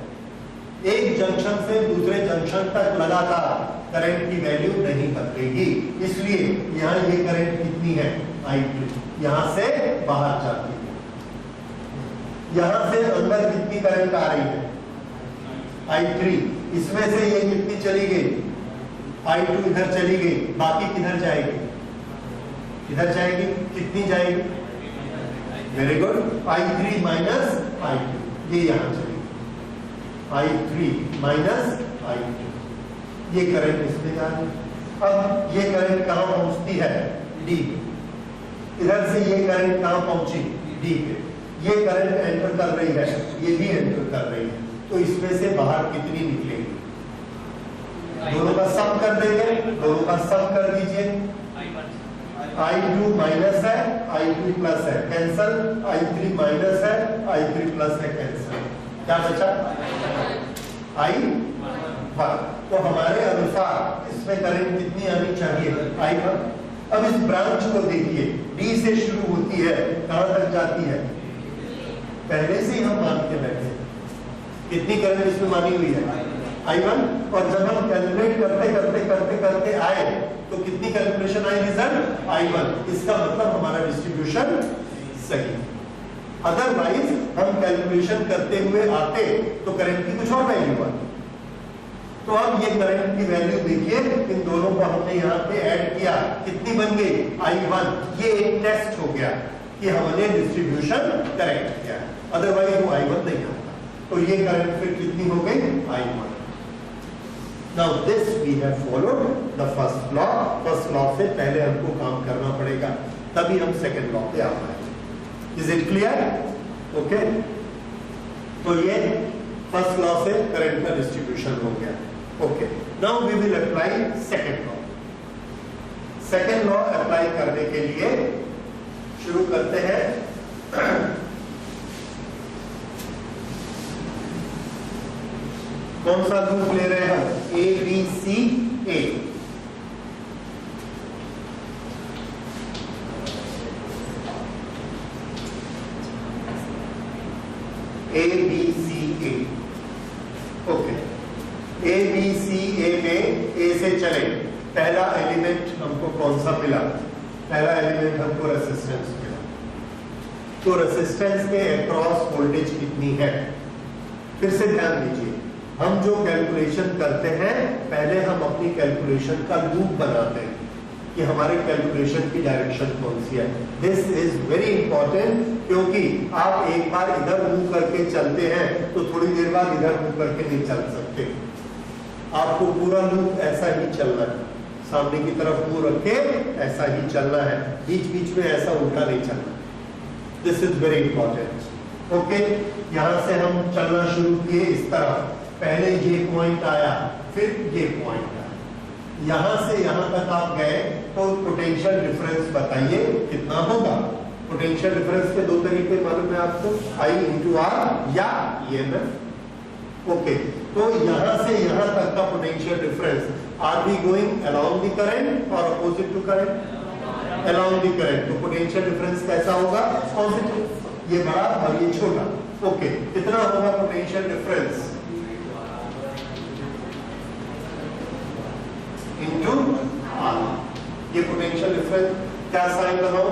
S1: एक जंक्शन से दूसरे जंक्शन तक लगातार करंट की वैल्यू नहीं बदलेगी। इसलिए यहाँ ये करंट कितनी है? I2। यहां से बाहर जाती है। यहां से अंदर कितनी करंट आ रही है? I3। इसमें से ये कितनी चली गई? I2 इधर चली गई, बाकी किधर जाएगी? इधर जाएगी। कितनी जाएगी? Very good. I3 minus I2, ये यहां चलेगी। I3 माइनस I2, ये करंट इसमें जा रही है। अब ये करंट कहां पहुंचती है? D। इधर से ये करंट कहां पहुंची? डी पे। ये करंट एंटर कर रही है, ये भी एंटर कर रही है, तो इसमें से बाहर कितनी निकलेगी? दोनों का सम कर देंगे, दोनों का सम कर दीजिए। I2 माइनस है, I2 प्लस है, कैंसल। I3 माइनस है, I3 प्लस है, कैंसल। क्या बचा? I1। तो हमारे अनुसार इसमें करंट कितनी आनी चाहिए? I1। अब इस ब्रांच को देखिए, D से शुरू होती है, कहां तक जाती है? पहले से ही हम मान के बैठे, कितनी करंट इसमें मानी हुई है? I1। और जब हम कैलकुलेट करते करते करते करते आए तो कितनी कैलकुलेशन आई? Result I1। इसका मतलब हमारा डिस्ट्रीब्यूशन सही। अदरवाइज हम कैलकुलेशन करते हुए आते तो करंट की कुछ और वैल्यू आती। तो अब ये करंट की वैल्यू देखिए, इन दोनों को हमने यहाँ पे ऐड किया, कितनी बन गई? I1। ये एक टेस्ट हो गया कि हमने डिस्ट्रीब्यूशन करेक्ट किया, अदरवाइज वो I1 नहीं आता। तो ये करंट फिर कितनी हो गई? I1। Now this we have followed the first law. First law से पहले हमको काम करना पड़ेगा, तभी हम सेकंड लॉ पे आ पाएंगे। Is it clear? Okay? तो ये फर्स्ट लॉ से करंट का डिस्ट्रीब्यूशन हो गया। Okay. Now we will apply second law. Second law apply करने के लिए शुरू करते हैं। कौन सा लूप ले रहे हैं हम? A B C A। A B C A। Okay, A B C A में A से चले, पहला एलिमेंट हमको कौन सा मिला? पहला एलिमेंट हमको रेसिस्टेंस मिला। तो रेसिस्टेंस के अक्रॉस वोल्टेज कितनी है? फिर से ध्यान दीजिए, हम जो कैलकुलेशन करते हैं पहले हम अपनी कैलकुलेशन का लूप बनाते हैं कि हमारे कैलकुलेशन की डायरेक्शन कौन सी है। दिस इज वेरी इंपॉर्टेंट, क्योंकि आप एक बार इधर मूव करके चलते हैं तो थोड़ी देर बाद इधर मूव करके नहीं चल सकते। आपको पूरा लूप ऐसा ही चलना है, सामने की तरफ मुंह रख के ऐसा ही चलना है, बीच बीच में ऐसा उल्टा नहीं चलना। This is very important. Okay, यहां से हम चलना शुरू किए इस तरफ, पहले ये पॉइंट आया, फिर ये पॉइंट आया, यहां से यहां तक आप गए तो पोटेंशियल डिफरेंस बताइए कितना होगा? पोटेंशियल डिफरेंस के दो तरीके मालूम है आपको, I into R या EMF। ओके, तो यहां से यहां तक का potential difference, are we going along the current और opposite to current? Along the current. तो पोटेंशियल डिफरेंस कैसा होगा? पॉजिटिव, ये बड़ा और ये छोटा। ओके, कितना होगा पोटेंशियल डिफरेंस? Into R. ये पोटेंशियल डिफरेंस, क्या साइन लगाओ?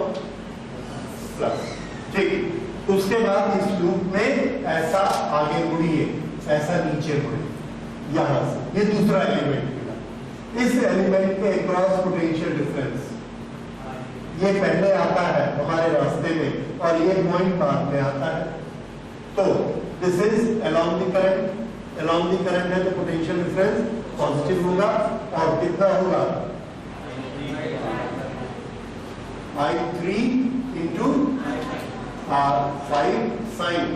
S1: प्लस। ठीक, उसके बाद इस लूप में ऐसा आगे मुड़िए, ऐसा नीचे मुड़िए, यहां से। ये दूसरा एलिमेंट मिला। इस एलिमेंट के अक्रॉस पोटेंशियल डिफरेंस ये पहले आता है हमारे रास्ते में और ये पॉइंट बाद में आता है। तो this is along the current. Along the current है तो पोटेंशियल डिफरेंस पॉजिटिव होगा, और कितना होगा? I3 into R5 sign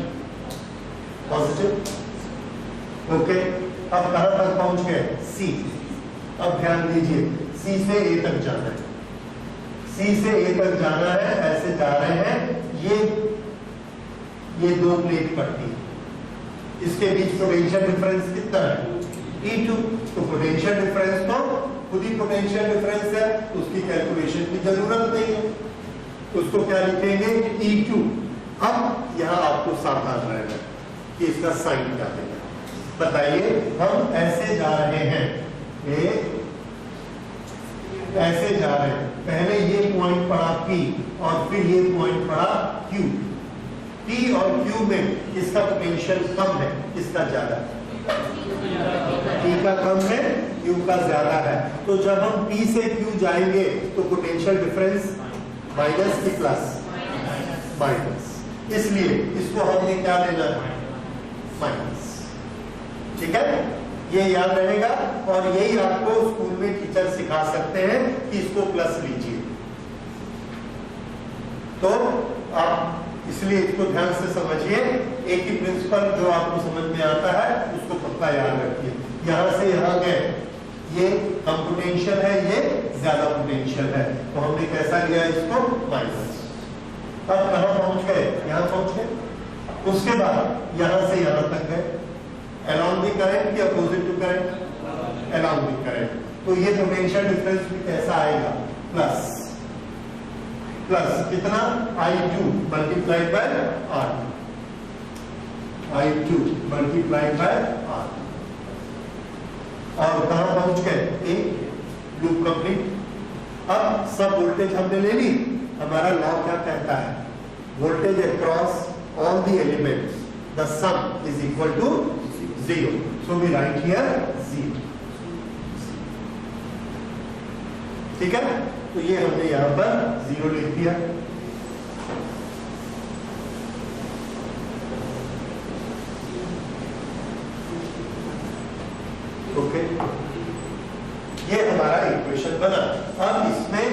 S1: positive. Okay, अब कहां तक पहुंच गए? C। अब ध्यान दीजिए, C से A तक जाना है, C से A तक जाना है, ऐसे जा रहे हैं। ये दो प्लेट पड़ती है, इसके बीच पोटेंशियल डिफरेंस कितना है? E2। तो पोटेंशियल डिफरेंस तो खुद ही पोटेंशियल डिफरेंस है, उसकी कैलकुलेशन की जरूरत नहीं है, उसको क्या लिखेंगे? E2। अब यहाँ आपको सावधान रहना कि इसका साइन क्या देगा। बताइए, हम ऐसे जा रहे हैं, ऐसे जा रहे हैं, पहले ये पॉइंट पड़ा P और फिर ये पॉइंट पड़ा Q। P और Q में इसका पोटेंशियल कम है, इसका ज्यादा है। P का कम है, Q का ज्यादा है। तो जब हम P से Q जाएंगे तो पोटेंशियल डिफरेंस माइनस की प्लस? माइनस। इसलिए इसको हमने क्या लेना है? माइनस। ठीक है, ये याद रहेगा, और यही आपको स्कूल में टीचर सिखा सकते हैं कि इसको प्लस लीजिए। तो आप इसलिए इसको ध्यान से समझिए। एक ही प्रिंसिपल जो आपको समझ में आता है उसको पक्का याद रखिए। यहाँ से यहाँ गए, ये कम पोटेंशियल है, ये ज्यादा पोटेंशियल है, तो हमने कैसा लिया इसको माइनस। अब कहाँ पहुंच गए, यहाँ पहुंच गए। उसके बाद यहाँ से यहाँ तक गए, along the current या opposite to current, along the current। तो ये पोटेंशियल डिफरेंस भी कैसा आएगा, प्लस प्लस कितना, I2 multiplied by R, I2 multiplied by R। और कहां पहुंच गए, एक लूप कंप्लीट। अब सब वोल्टेज हमने ले ली। हमारा लॉ क्या कहता है, voltage across all the elements the sum is equal to 0, so we write here 0। ठीक है, तो ये हमने यहां पर 0 लिख दिया। ओके, ये हमारा इक्वेशन बना। अब इसमें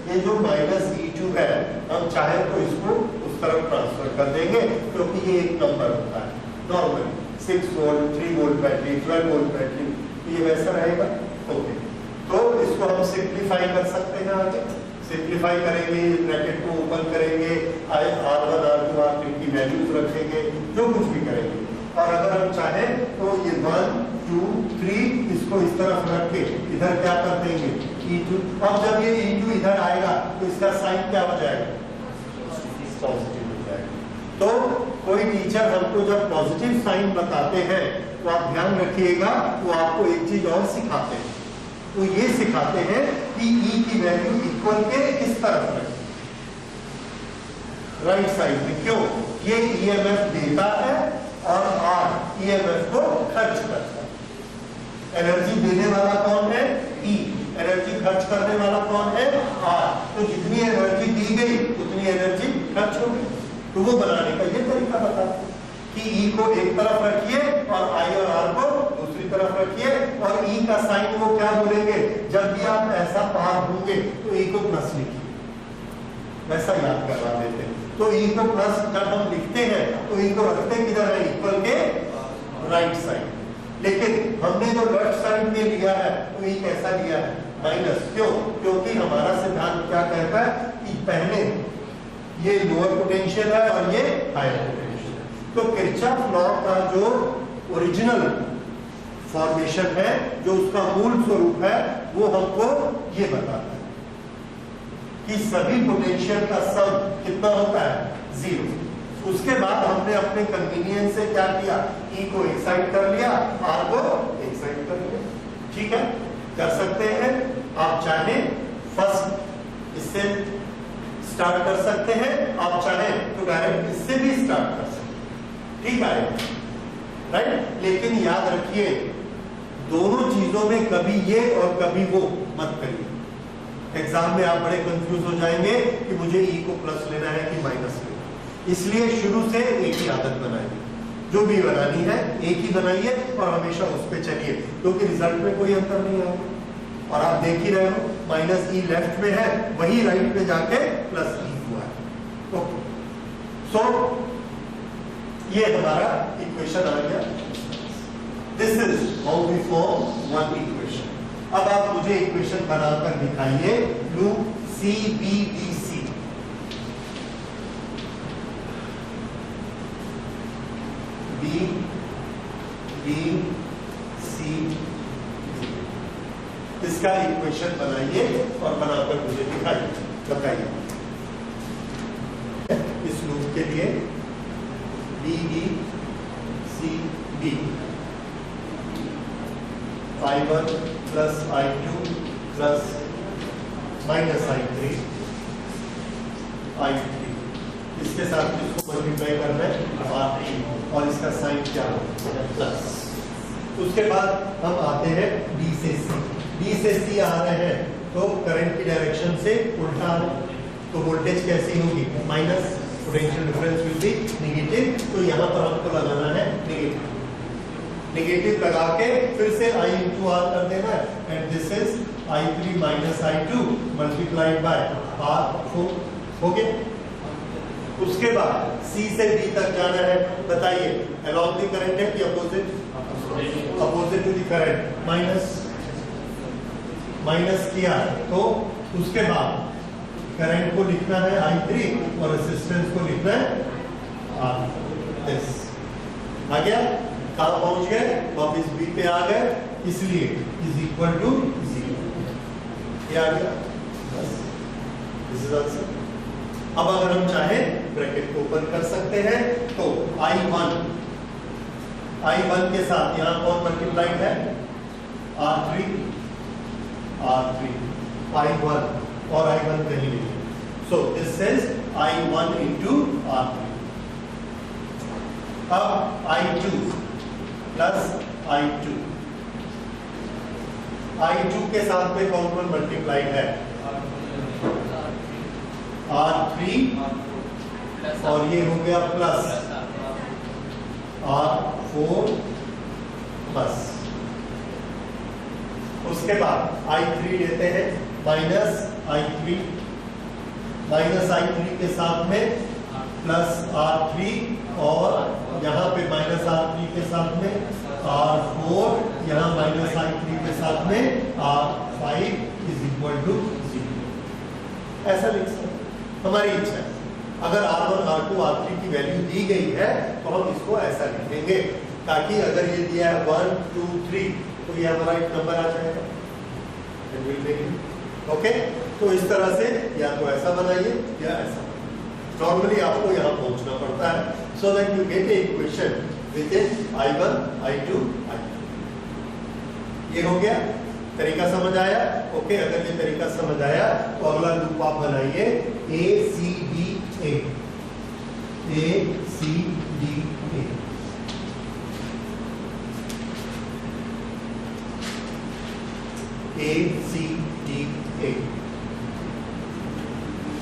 S1: ये जो माइनस E2 है, हम चाहे तो इसको उस तरफ ट्रांसफर कर देंगे, क्योंकि ये एक नंबर होता है normal 6 volt 3 volt battery 12 volt battery, तो ये वैसा रहेगा। ओके, तो इसको हम सिंप्लीफाई कर सकते हैं। आगे सिंप्लीफाई करेंगे, ब्रैकेट को ओपन करेंगे, R1 R2 R3 की वैल्यूज रखेंगे, जो कुछ भी करेंगे। और अगर हम चाहें तो ये 1 2 3 इसको इस तरफ रख के इधर क्या कर देंगे, E2। अब जब ये E2 इधर आएगा तो इसका साइन क्या हो जाएगा, पॉजिटिव हो जाएगा। तो कोई टीचर हमको जब पॉजिटिव साइन बताते हैं तो आप ध्यान रखिएगा, वो आपको एक चीज और सिखाते हैं। तो ये सिखाते हैं कि E की वैल्यू इक्वल के इस तरफ रखें, राइट साइड में। क्यों, ये EMF देता है और R EMF को खर्च करता है। एनर्जी देने वाला कौन है, E, एनर्जी खर्च करने वाला कौन है, R। तो जितनी एनर्जी दी गई उतनी एनर्जी खर्च हो गई। तो वो बनाने का ये तरीका बताते हैं कि E को एक तरफ रखिए और I और R को दूसरी तरफ रखिए, और E का साइन वो क्या बोलेंगे, जब भी आप ऐसा पार होंगे तो E को प्लस लिखिए, वैसा याद करवा देते हैं। तो E को प्लस जब हम लिखते हैं तो E को रखते किधर है, इक्वल के राइट साइड। लेकिन हमने जो लेफ्ट साइड में लिया है तो E कैसा लिया है, माइनस। क्यों, क्योंकि हमारा सिद्धांत क्या कहता है कि पहले ये लोअर पोटेंशियल है और ये हायर पोटेंशियल है। तो किरचॉफ लॉ का जो ओरिजिनल फॉर्मेशन है, जो उसका मूल स्वरूप है, वो हमको ये बताता है कि सभी पोटेंशियल का सम कितना होता है, 0। उसके बाद हमने अपने कन्वीनियंस से क्या किया, E को एक साइड कर लिया, R को एक साइड कर लिया। ठीक है, कर सकते हैं। आप चाहे फर्स्ट इससे स्टार्ट कर सकते हैं, आप चाहे तो डायरेक्ट इससे भी स्टार्ट कर सकते हैं। ठीक है, राइट। लेकिन याद रखिए, दोनों चीजों में कभी ये और कभी वो मत करिए। एग्जाम में आप बड़े कंफ्यूज हो जाएंगे कि मुझे E को प्लस लेना है कि माइनस लेना है। इसलिए शुरू से एक ही आदत बनाइए, जो भी बनानी है एक ही बनाइए और हमेशा उस पर चलिए, क्योंकि रिजल्ट में कोई अंतर नहीं आएगा। और आप देख ही रहे हो, माइनस E लेफ्ट में है, वही राइट पे जाके प्लस E हुआ है। ओके, सो ये हमारा इक्वेशन आ गया। This is how we form one equation. अब आप मुझे इक्वेशन बनाकर दिखाइए, loop CBDC। B B C, इसका इक्वेशन बनाइए और बनाकर मुझे दिखाइए, बताइए। इस लूप के लिए B B C B, I1 plus I2 plus minus I3 I3, इसके साथ इसको मल्टीप्लाई करना है R3, और इसका साइन क्या है, प्लस। उसके बाद हम आते हैं B से C। B से C आ रहे हैं तो करंट की डायरेक्शन से उल्टा आ रहे हैं, तो वोल्टेज कैसी होगी, minus, potential difference will be negative. तो यहाँ पर हमको लगाना है नेगेटिव, नेगेटिव लगा के फिर से I इंटू R कर देना है, and this is I3 minus I2 multiplied by R4। हो गया, उसके बाद C से B तक जाना है, बताइए along the current है कि opposite? Opposite to the current, minus किया तो उसके बाद करंट को लिखना है I3 और रेजिस्टेंस को लिखना है R। आ गया, कहाँ पहुंच गए, वापिस B पे आ गए, इसलिए इज इक्वल टू 0। ये आ गया, बस दिस इज आंसर। अब अगर हम चाहें ब्रैकेट को ओपन कर सकते हैं तो I1 के साथ यहां कौन मल्टीप्लाइड है, R3 I1 और I1 कहीं नहीं, सो this is I1 into R3। अब I2 प्लस I2 के साथ में कौन कौन मल्टीप्लाइड है, R3 और ये हो गया प्लस R4 बस। उसके बाद I3 लेते हैं माइनस I3 के साथ में प्लस R3 और यहाँ पे माइनस R3 के साथ में R4, यहाँ माइनस I3 के साथ में R5 इज इक्वल टू 0। ऐसा लिख सकते, हमारी इच्छा है। अगर R1, R2, R3 की वैल्यू दी गई है तो हम इसको ऐसा लिखेंगे, ताकि अगर ये दिया है 1, 2, 3 तो ये हमारा एक नंबर आ जाएगा। ओके, तो इस तरह से या तो ऐसा बनाइए या ऐसा। नॉर्मली आपको यहाँ पहुंचना पड़ता है, so that you get A equation with in I1, I2, I3। ये हो गया, तरीका समझ आया? ओके, अगर ये तरीका समझ आया तो अगला लूप आप बनाइए ACDA।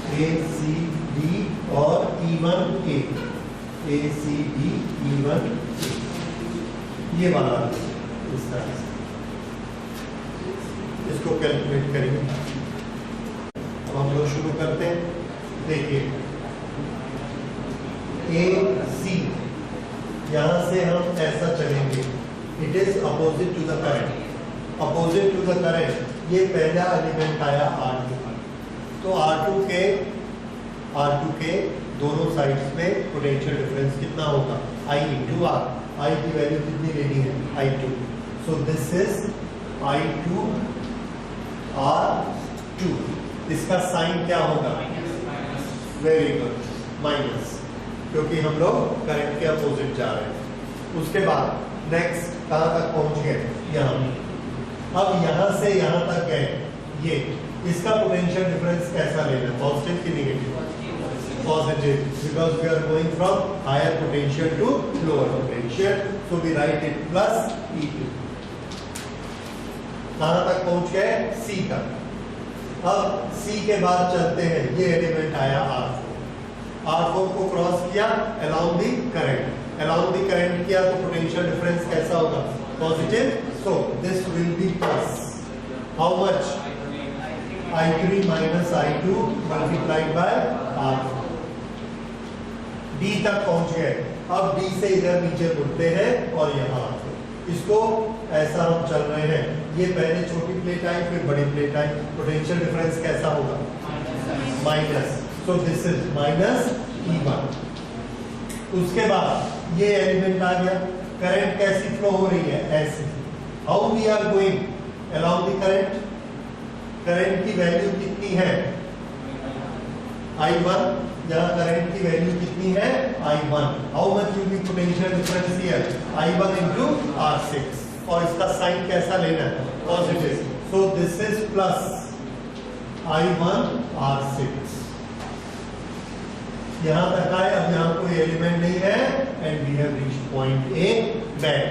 S1: ACD और E1A, ACD E1A, ये वाला इस तरह से इसको कैलकुलेट करेंगे। अब हम लोग शुरू करते हैं। देखिए AC, यहां से हम ऐसा चलेंगे, it is opposite to the current. Opposite to the current, ये पहला एलिमेंट आया R2, तो R2 के दोनों साइड्स में पोटेंशियल डिफरेंस कितना होगा, I into R। I की वैल्यू कितनी लेनी है, I2, so this is I2 R2। इसका साइन क्या होगा, वेरी गुड, माइनस, क्योंकि हम लोग करंट के अपोजिट जा रहे हैं। उसके बाद नेक्स्ट कहां तक पहुंच गए, यहाँ। अब यहां से यहां तक गए, ये इसका पोटेंशियल डिफरेंस कैसा लेना, पॉजिटिव की negative, positive, because we are going from higher potential to lower potential, so we write it plus E2। कहां तक पहुंच गए, C तक। अब C के बाद चलते हैं, ये एलिमेंट आया R4 को क्रॉस किया along the current, along the current किया तो पोटेंशियल डिफरेंस कैसा होगा, positive, so this will be plus, how much, I3 minus I2 multiplied by R4। D तक पहुंच गए, अब D से इधर नीचे मुड़ते हैं और यहाँ इसको ऐसा हम चल रहे हैं, ये पहले छोटी प्लेट आई फिर बड़ी प्लेट आई, पोटेंशियल डिफरेंस कैसा होगा, minus, so this is minus E1। उसके बाद ये एलिमेंट आ गया, करंट कैसी फ्लो हो रही है, ऐसे। How we are going along the current, current की वैल्यू कितनी है, I1, यहाँ करंट की वैल्यू कितनी है, I1। How much will be potential difference here, I1 into R6, और इसका साइन कैसा लेना है, positive, so this is plus I1 R6। यहां तक आए, अब यहां कोई एलिमेंट नहीं है and we have reached point A back.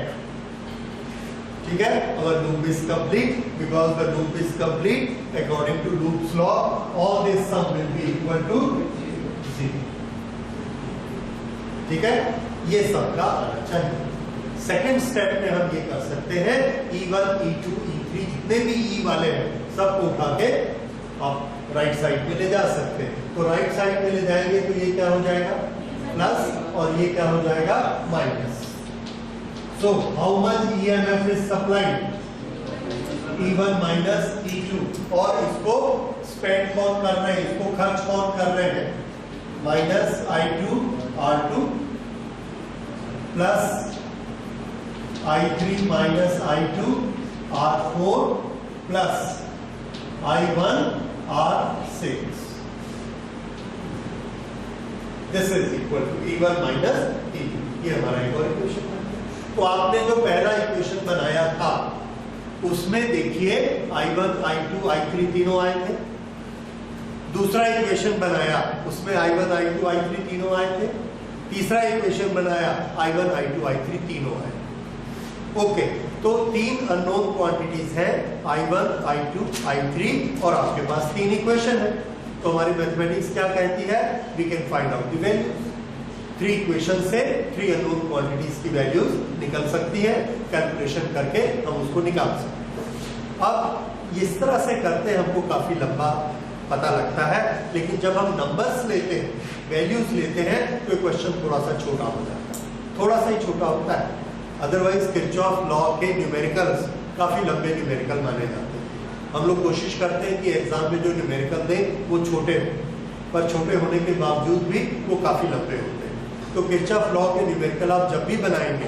S1: ठीक है, our loop is complete, because the loop is complete according to loops law, all this sum will be equal to 0। ठीक है, ये सबका आना चाहिए। सेकेंड स्टेप में हम ये कर सकते हैं, E1, E2, E3 जितने भी E वाले हैं सबको उठा के आप राइट साइड में ले जा सकते हैं। तो राइट साइड में ले जाएंगे तो ये क्या हो जाएगा प्लस और ये क्या हो जाएगा minus. So how much EMF is supplied E1 minus E2 और इसको स्पेंड कौन कर रहे हैं, इसको खर्च कौन कर रहे हैं, minus I2 R2 plus I3 minus I2 R4 plus I1 R6। This is equal to E1 minus E2। ये हमारा एक और इक्वेशन है। तो आपने जो पहला इक्वेशन बनाया था उसमें देखिए I1 I2 I3 तीनों आए थे। दूसरा इक्वेशन बनाया उसमें I1 I2 I3 तीनों आए थे। तीसरा इक्वेशन बनाया I1 I2 I3 तीनों आए। ओके, तो तीन अननोन क्वांटिटीज हैं I1 I2 I3 और आपके पास तीन इक्वेशन है। तो हमारी मैथमेटिक्स क्या कहती है, we can find out the values. Three equation से थ्री अननोन क्वांटिटीज की वैल्यूज निकल सकती है, कैलकुलेशन करके हम उसको निकाल सकते हैं। अब इस तरह से करते हमको काफी लंबा पता लगता है, लेकिन जब हम नंबर्स लेते हैं, वैल्यूज लेते हैं, तो क्वेश्चन थोड़ा सा छोटा हो जाता है, थोड़ा सा ही छोटा होता है। अदरवाइज किरचॉफ लॉ के न्यूमेरिकल्स काफी लंबे न्यूमेरिकल माने जाते हैं। हम लोग कोशिश करते हैं कि एग्जाम में जो न्यूमेरिकल दें वो छोटे हों, पर छोटे होने के बावजूद भी वो काफी लंबे होते हैं। तो किरचॉफ लॉ के न्यूमेरिकल आप जब भी बनाएंगे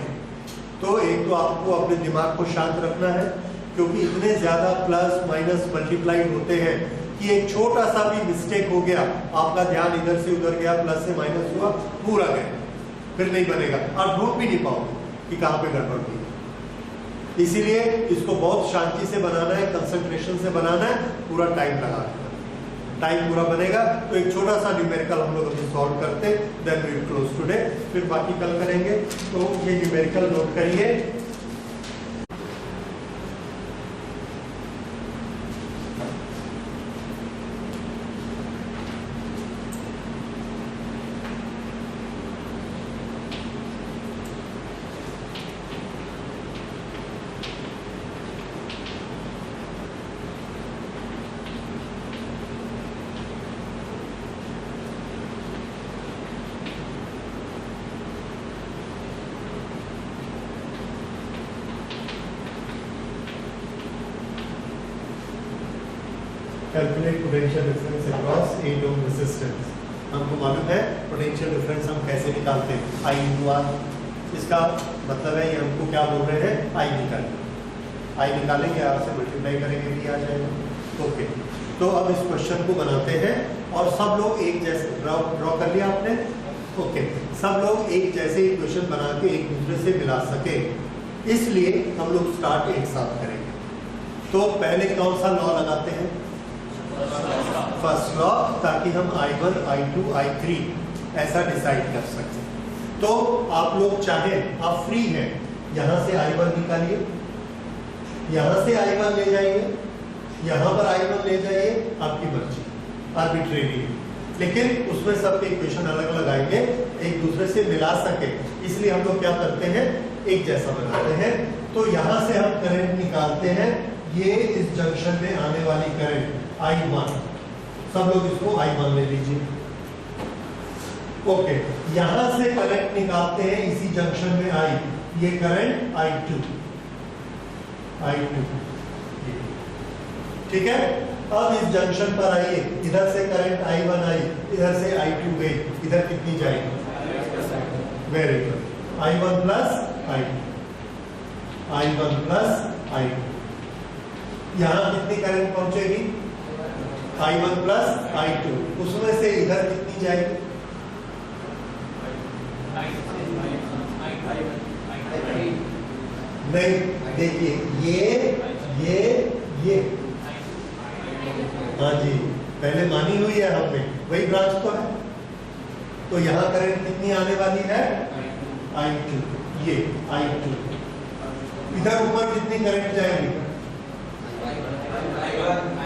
S1: तो एक तो आपको अपने दिमाग को शांत रखना है, क्योंकि इतने ज्यादा प्लस माइनस मल्टीप्लाइड होते हैं कि एक छोटा सा भी मिस्टेक हो गया, आपका ध्यान इधर से उधर गया, प्लस से माइनस हुआ, पूरा गया, फिर नहीं बनेगा और ढूंढ भी नहीं पाओगे कि कहाँ पे गड़बड़ हुई। इसीलिए इसको बहुत शांति से बनाना है, कंसंट्रेशन से बनाना है, पूरा टाइम लगा के। टाइम पूरा बनेगा तो एक छोटा सा न्यूमेरिकल हम लोग अभी सॉल्व करते, then we will close today, फिर बाकी कल करेंगे। तो ये न्यूमेरिकल नोट करिए। Calculate potential difference across 8 ohm resistance. हमको मालूम है पोटेंशियल डिफरेंस हम कैसे निकालते हैं, I into R। इसका मतलब है ये हमको क्या बोल रहे हैं, I निकालेंगे, R से मल्टीप्लाई करेंगे, भी आ जाएगा। ओके, तो अब इस क्वेश्चन को बनाते हैं और सब लोग एक जैसे ड्रॉ कर लिया आपने। ओके, सब लोग एक जैसे इक्वेशन बना के एक दूसरे से मिला सके, इसलिए हम लोग स्टार्ट एक साथ करेंगे। तो पहले कौन सा लॉ लगाते हैं, फर्स्ट लॉ, ताकि हम I1 I2 I3 ऐसा डिसाइड कर सकें। तो आप लोग चाहें, आप फ्री हैं, यहां से I1 निकालिए, यहां से I1 ले जाइए, यहां पर I1 ले जाइए, आपकी मर्जी, आर्बिट्रेरी, लेकिन उसमें सबके इक्वेशन अलग लगाएंगे, एक दूसरे से मिला सके, इसलिए हम लोग क्या करते हैं, एक जैसा बनाते हैं। तो यहां से हम करंट निकालते हैं, ये इस जंक्शन में आने वाली करंट I1, सब लोग इसको I1 ले लीजिए। ओके, यहां से करंट निकालते हैं इसी जंक्शन में I, ये करंट I2, ठीक है। अब इस जंक्शन पर आइए, इधर से करंट I1 आई, इधर से I2 गई, इधर कितनी जाएगी, very good, I1 plus I2, यहां कितनी करंट पहुंचेगी, I1 प्लस I2, उसमें से इधर कितनी जाएगी, नहीं, देखिए ये हाँ जी, पहले मानी हुई है हमने, वही ब्रांच तो है। तो यहाँ करंट कितनी आने वाली है, I2, ये I2, इधर ऊपर कितनी करंट जाएगी,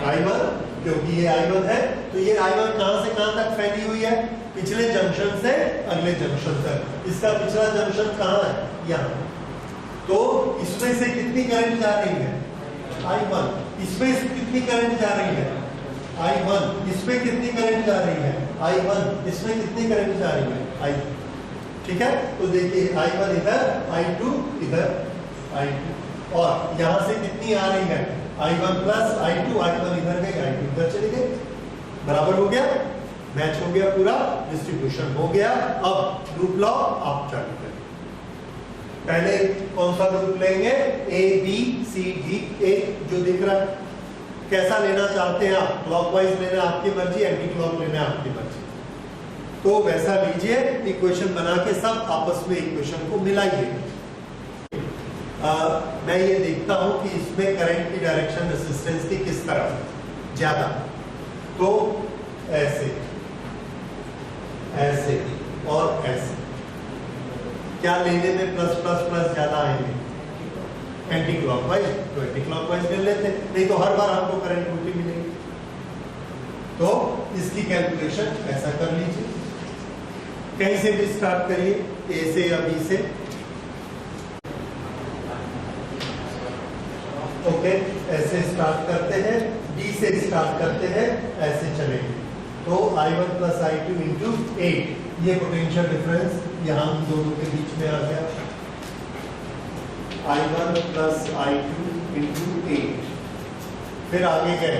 S1: I1, क्योंकि ये I1 है, तो ये I1 कहां से कहां तक फैली हुई है, पिछले जंक्शन से अगले जंक्शन तक। इसका पिछला जंक्शन कहां है, यहाँ। तो इसमें से कितनी करंट जा रही है, I1, इसमें से कितनी करंट जा रही है, I1 इसमें कितनी करंट जा रही है, I1 इसमें कितनी करंट जा रही है, I, ठीक है। तो देखिए I1 इधर, I2 इधर, I2, और यहां से कितनी आ रही है, I1 प्लस I2, I1 इधर गई, I2 इधर चली गई, बराबर हो गया, मैच हो गया, पूरा डिस्ट्रीब्यूशन हो गया। अब लूप लॉ आप चालू करें। पहले कौन सा लूप लेंगे, A B C D, A जो दिख रहा है, कैसा लेना चाहते हैं आप, क्लॉकवाइज लेना आपकी मर्जी, एंटी क्लॉक लेना आपकी मर्जी, तो वैसा लीजिए। इक्वेशन बना के सब आपस में इक्वेशन को मिलाइए। मैं ये देखता हूं कि इसमें करंट की डायरेक्शन रेजिस्टेंस की किस तरफ ज्यादा, तो ऐसे ऐसे और ऐसे, क्या लेने में प्लस प्लस प्लस ज्यादा आएंगे, एंटी क्लॉकवाइज, तो एंटी क्लॉकवाइज ले लेते, नहीं तो हर बार हमको करंट उल्टी मिलेगी। तो इसकी कैलकुलेशन ऐसा कर लीजिए, कहीं से भी स्टार्ट करिए, ए से या बी से, ओके, ऐसे स्टार्ट करते हैं, डी से स्टार्ट करते हैं, ऐसे चलेंगे। तो I1 प्लस I2 इंटू 8, ये पोटेंशियल डिफरेंस यहाँ दोनों के बीच में आ गया, I1 प्लस I2 इंटू 8। फिर आगे गए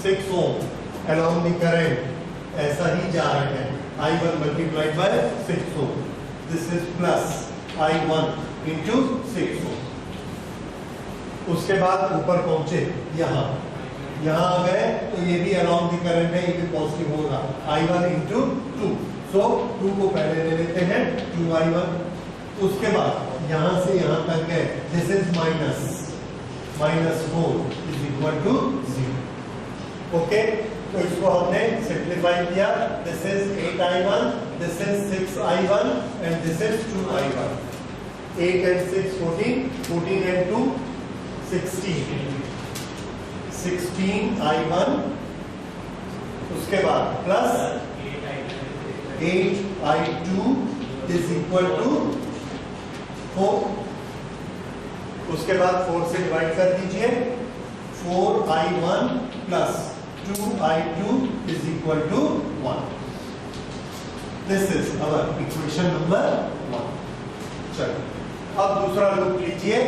S1: 6 ओम अलोंग द करंट, ऐसा ही जा रहे हैं, I1 multiplied by 6 ohm, this is plus I1 into 6 ohm. उसके बाद ऊपर पहुंचे, यहाँ आ गए, तो ये भी अलोंग द करंट है, ये भी पॉजिटिव होगा, I1 इंटू 2, सो 2 को पहले ले लेते हैं, 2I1। उसके बाद यहाँ से यहाँ तक गए, this is minus 4 is equal to 0, okay. तो इसको हमने सिंप्लीफाई किया, this is 8I1, this is 6I1 and this is 2I1, 8 and 6 14, 14 and 2 16I1, उसके बाद plus 8I2 is equal to 4, उसके बाद 4 से डिवाइड कर दीजिए, 4I1 plus 2I2 is equal to 1। This is our equation number 1। चलो अब दूसरा लूप लीजिए,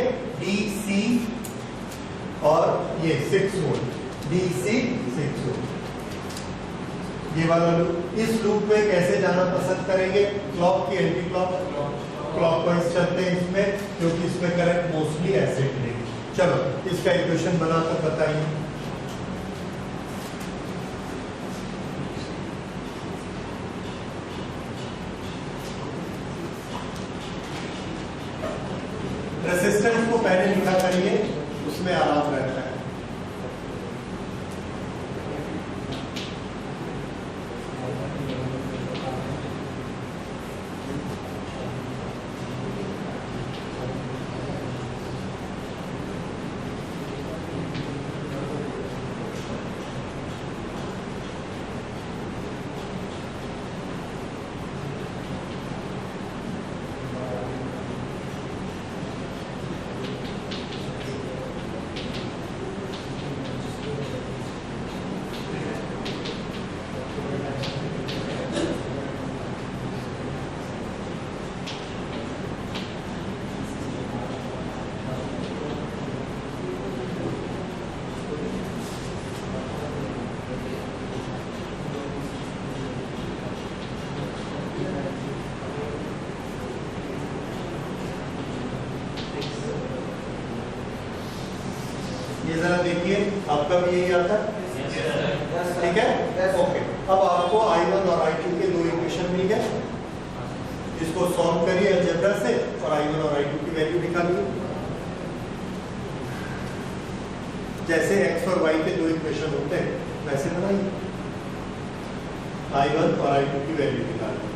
S1: DC और ये 6 वोल्ट, DC 6 वोल्ट, ये वाला लूप। इस लूप में कैसे जाना पसंद करेंगे, क्लॉक की एंटी क्लॉक, क्लॉकवाइज चलते हैं इसमें, क्योंकि इसमें करंट मोस्टली ऐसे मिलेगी। चलो इसका इक्वेशन बनाकर बताइए। रेजिस्टेंस को पहले लिखा करिए, उसमें आराम रहता है। ये जरा देखिए, आपका भी यही आता है, ठीक है, ओके। अब आपको I1 और I2 के दो इक्वेशन मिल गए, इसको सॉल्व करिए अलजेब्रा से और I1 और I2 की वैल्यू निकालिए। जैसे x और y के दो इक्वेशन होते हैं वैसे बनाइए, I1 और I2 की वैल्यू निकालिए।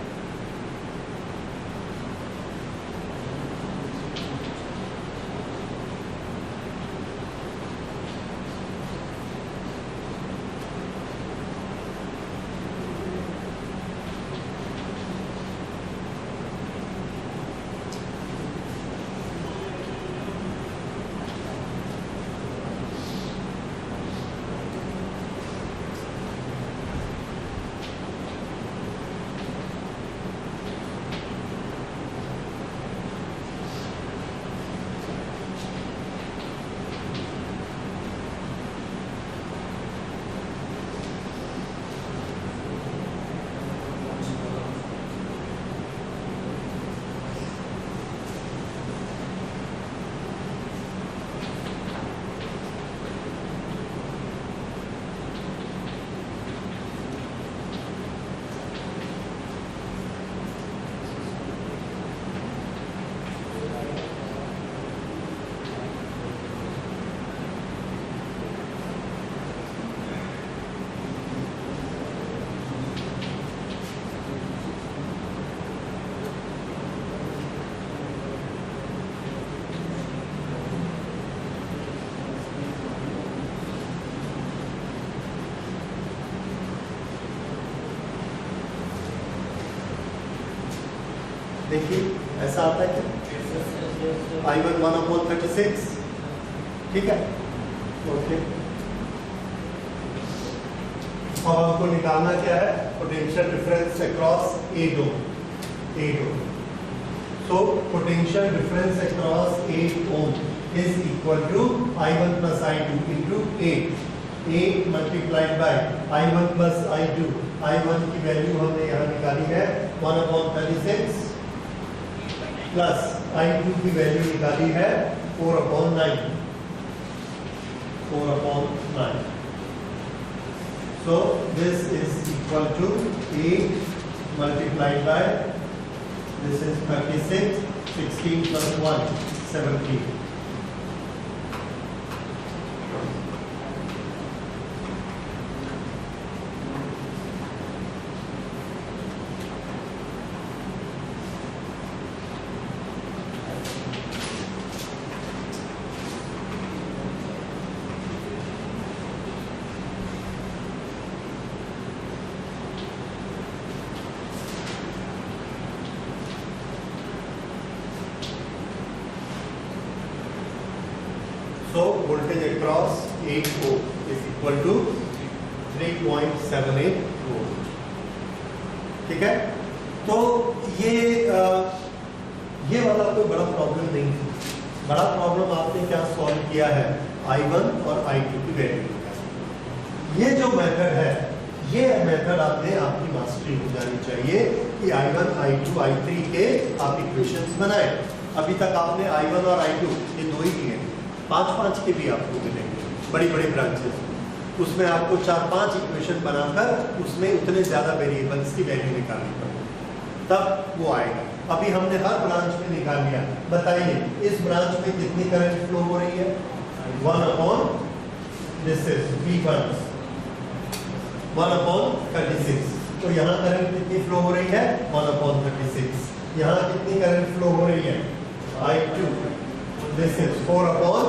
S1: देखिए ऐसा आता है क्या? I1 1/36, ठीक है, ओके। अब आपको निकालना क्या है? Potential difference across A2। So potential difference across 8 ohm is equal to I1 plus I2 into 8 multiplied by I1 plus I2। I1 की वैल्यू हमने यहाँ निकाली है 1/36 प्लस I2 की वैल्यू निकाली है 4/9। So this is equal to 8 multiplied by, this is 36, 16 plus 1, 17. So voltage across 8 ohm is equal to 3.78 volt, ठीक है। तो ये वाला कोई बड़ा प्रॉब्लम नहीं है। बड़ा प्रॉब्लम आपने क्या सॉल्व किया है? I1 और I2 की वैल्यू का। ये जो मेथड है, ये मेथड आपकी मास्टरी हो जानी चाहिए कि I1, I2, I3 के आप इक्वेशंस बनाएं। अभी तक आपने I1 और I2 ये दो ही किए, 5 के भी आपको मिलेंगे, बड़ी ब्रांचेस, उसमें आपको 4-5 इक्वेशन बनाकर उसमें उतने ज़्यादा वेरिएबल्स की वैल्यू निकालनी पड़ेगी, तब वो आएगा। अभी हमने हर ब्रांच में निकाल लिया। बताइए इस ब्रांच में कितनी करंट फ्लो हो रही है? 1/36। तो यहाँ करंट कितनी फ्लो हो रही है? 1/36। यहाँ कितनी करंट फ्लो हो रही है? I2, this is 4/9।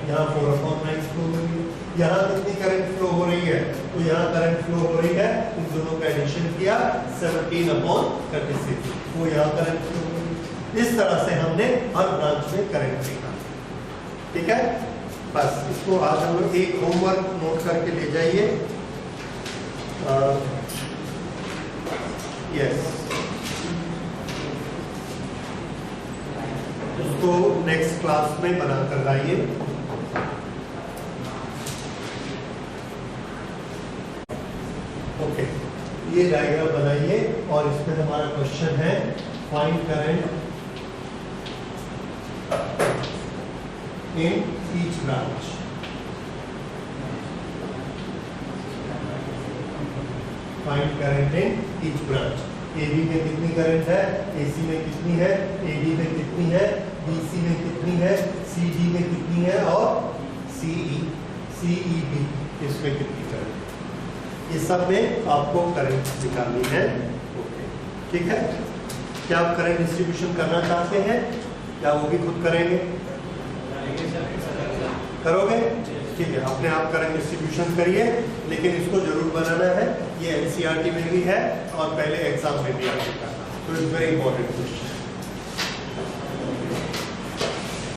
S1: यहाँ 4/9 फ्लो हो रही है। यहाँ कितनी करंट फ्लो हो रही है? तो यहाँ करंट फ्लो हो रही है, इन दोनों का एडिशन किया 17/36, तो यहाँ करंट फ्लो हो रही है। इस तरह से हमने हर ब्रांच में करंट निकाला, ठीक है। बस इसको आज हम लोग एक होमवर्क नोट करके ले जाइए। यस, उसको नेक्स्ट क्लास में बनाकर लाइए। ओके, ये डायग्राम बनाइए और इसमें हमारा क्वेश्चन है find current in each branch. Find current in each branch. AB में कितनी करंट है, AC में कितनी है, AD में कितनी है, BC में कितनी है, CD में कितनी है और CEB इसमें कितनी करंट। ये सब में आपको करंट निकालनी है। ओके, ठीक है। क्या आप करंट डिस्ट्रीब्यूशन करना चाहते हैं? क्या वो भी खुद करेंगे? करोगे? ठीक है, अपने आप करंट डिस्ट्रीब्यूशन करिए, लेकिन इसको जरूर बनाना है। ये NCERT में भी है और पहले एग्जाम में भी आपको करना है, तो इट्स वेरी इंपॉर्टेंट क्वेश्चन।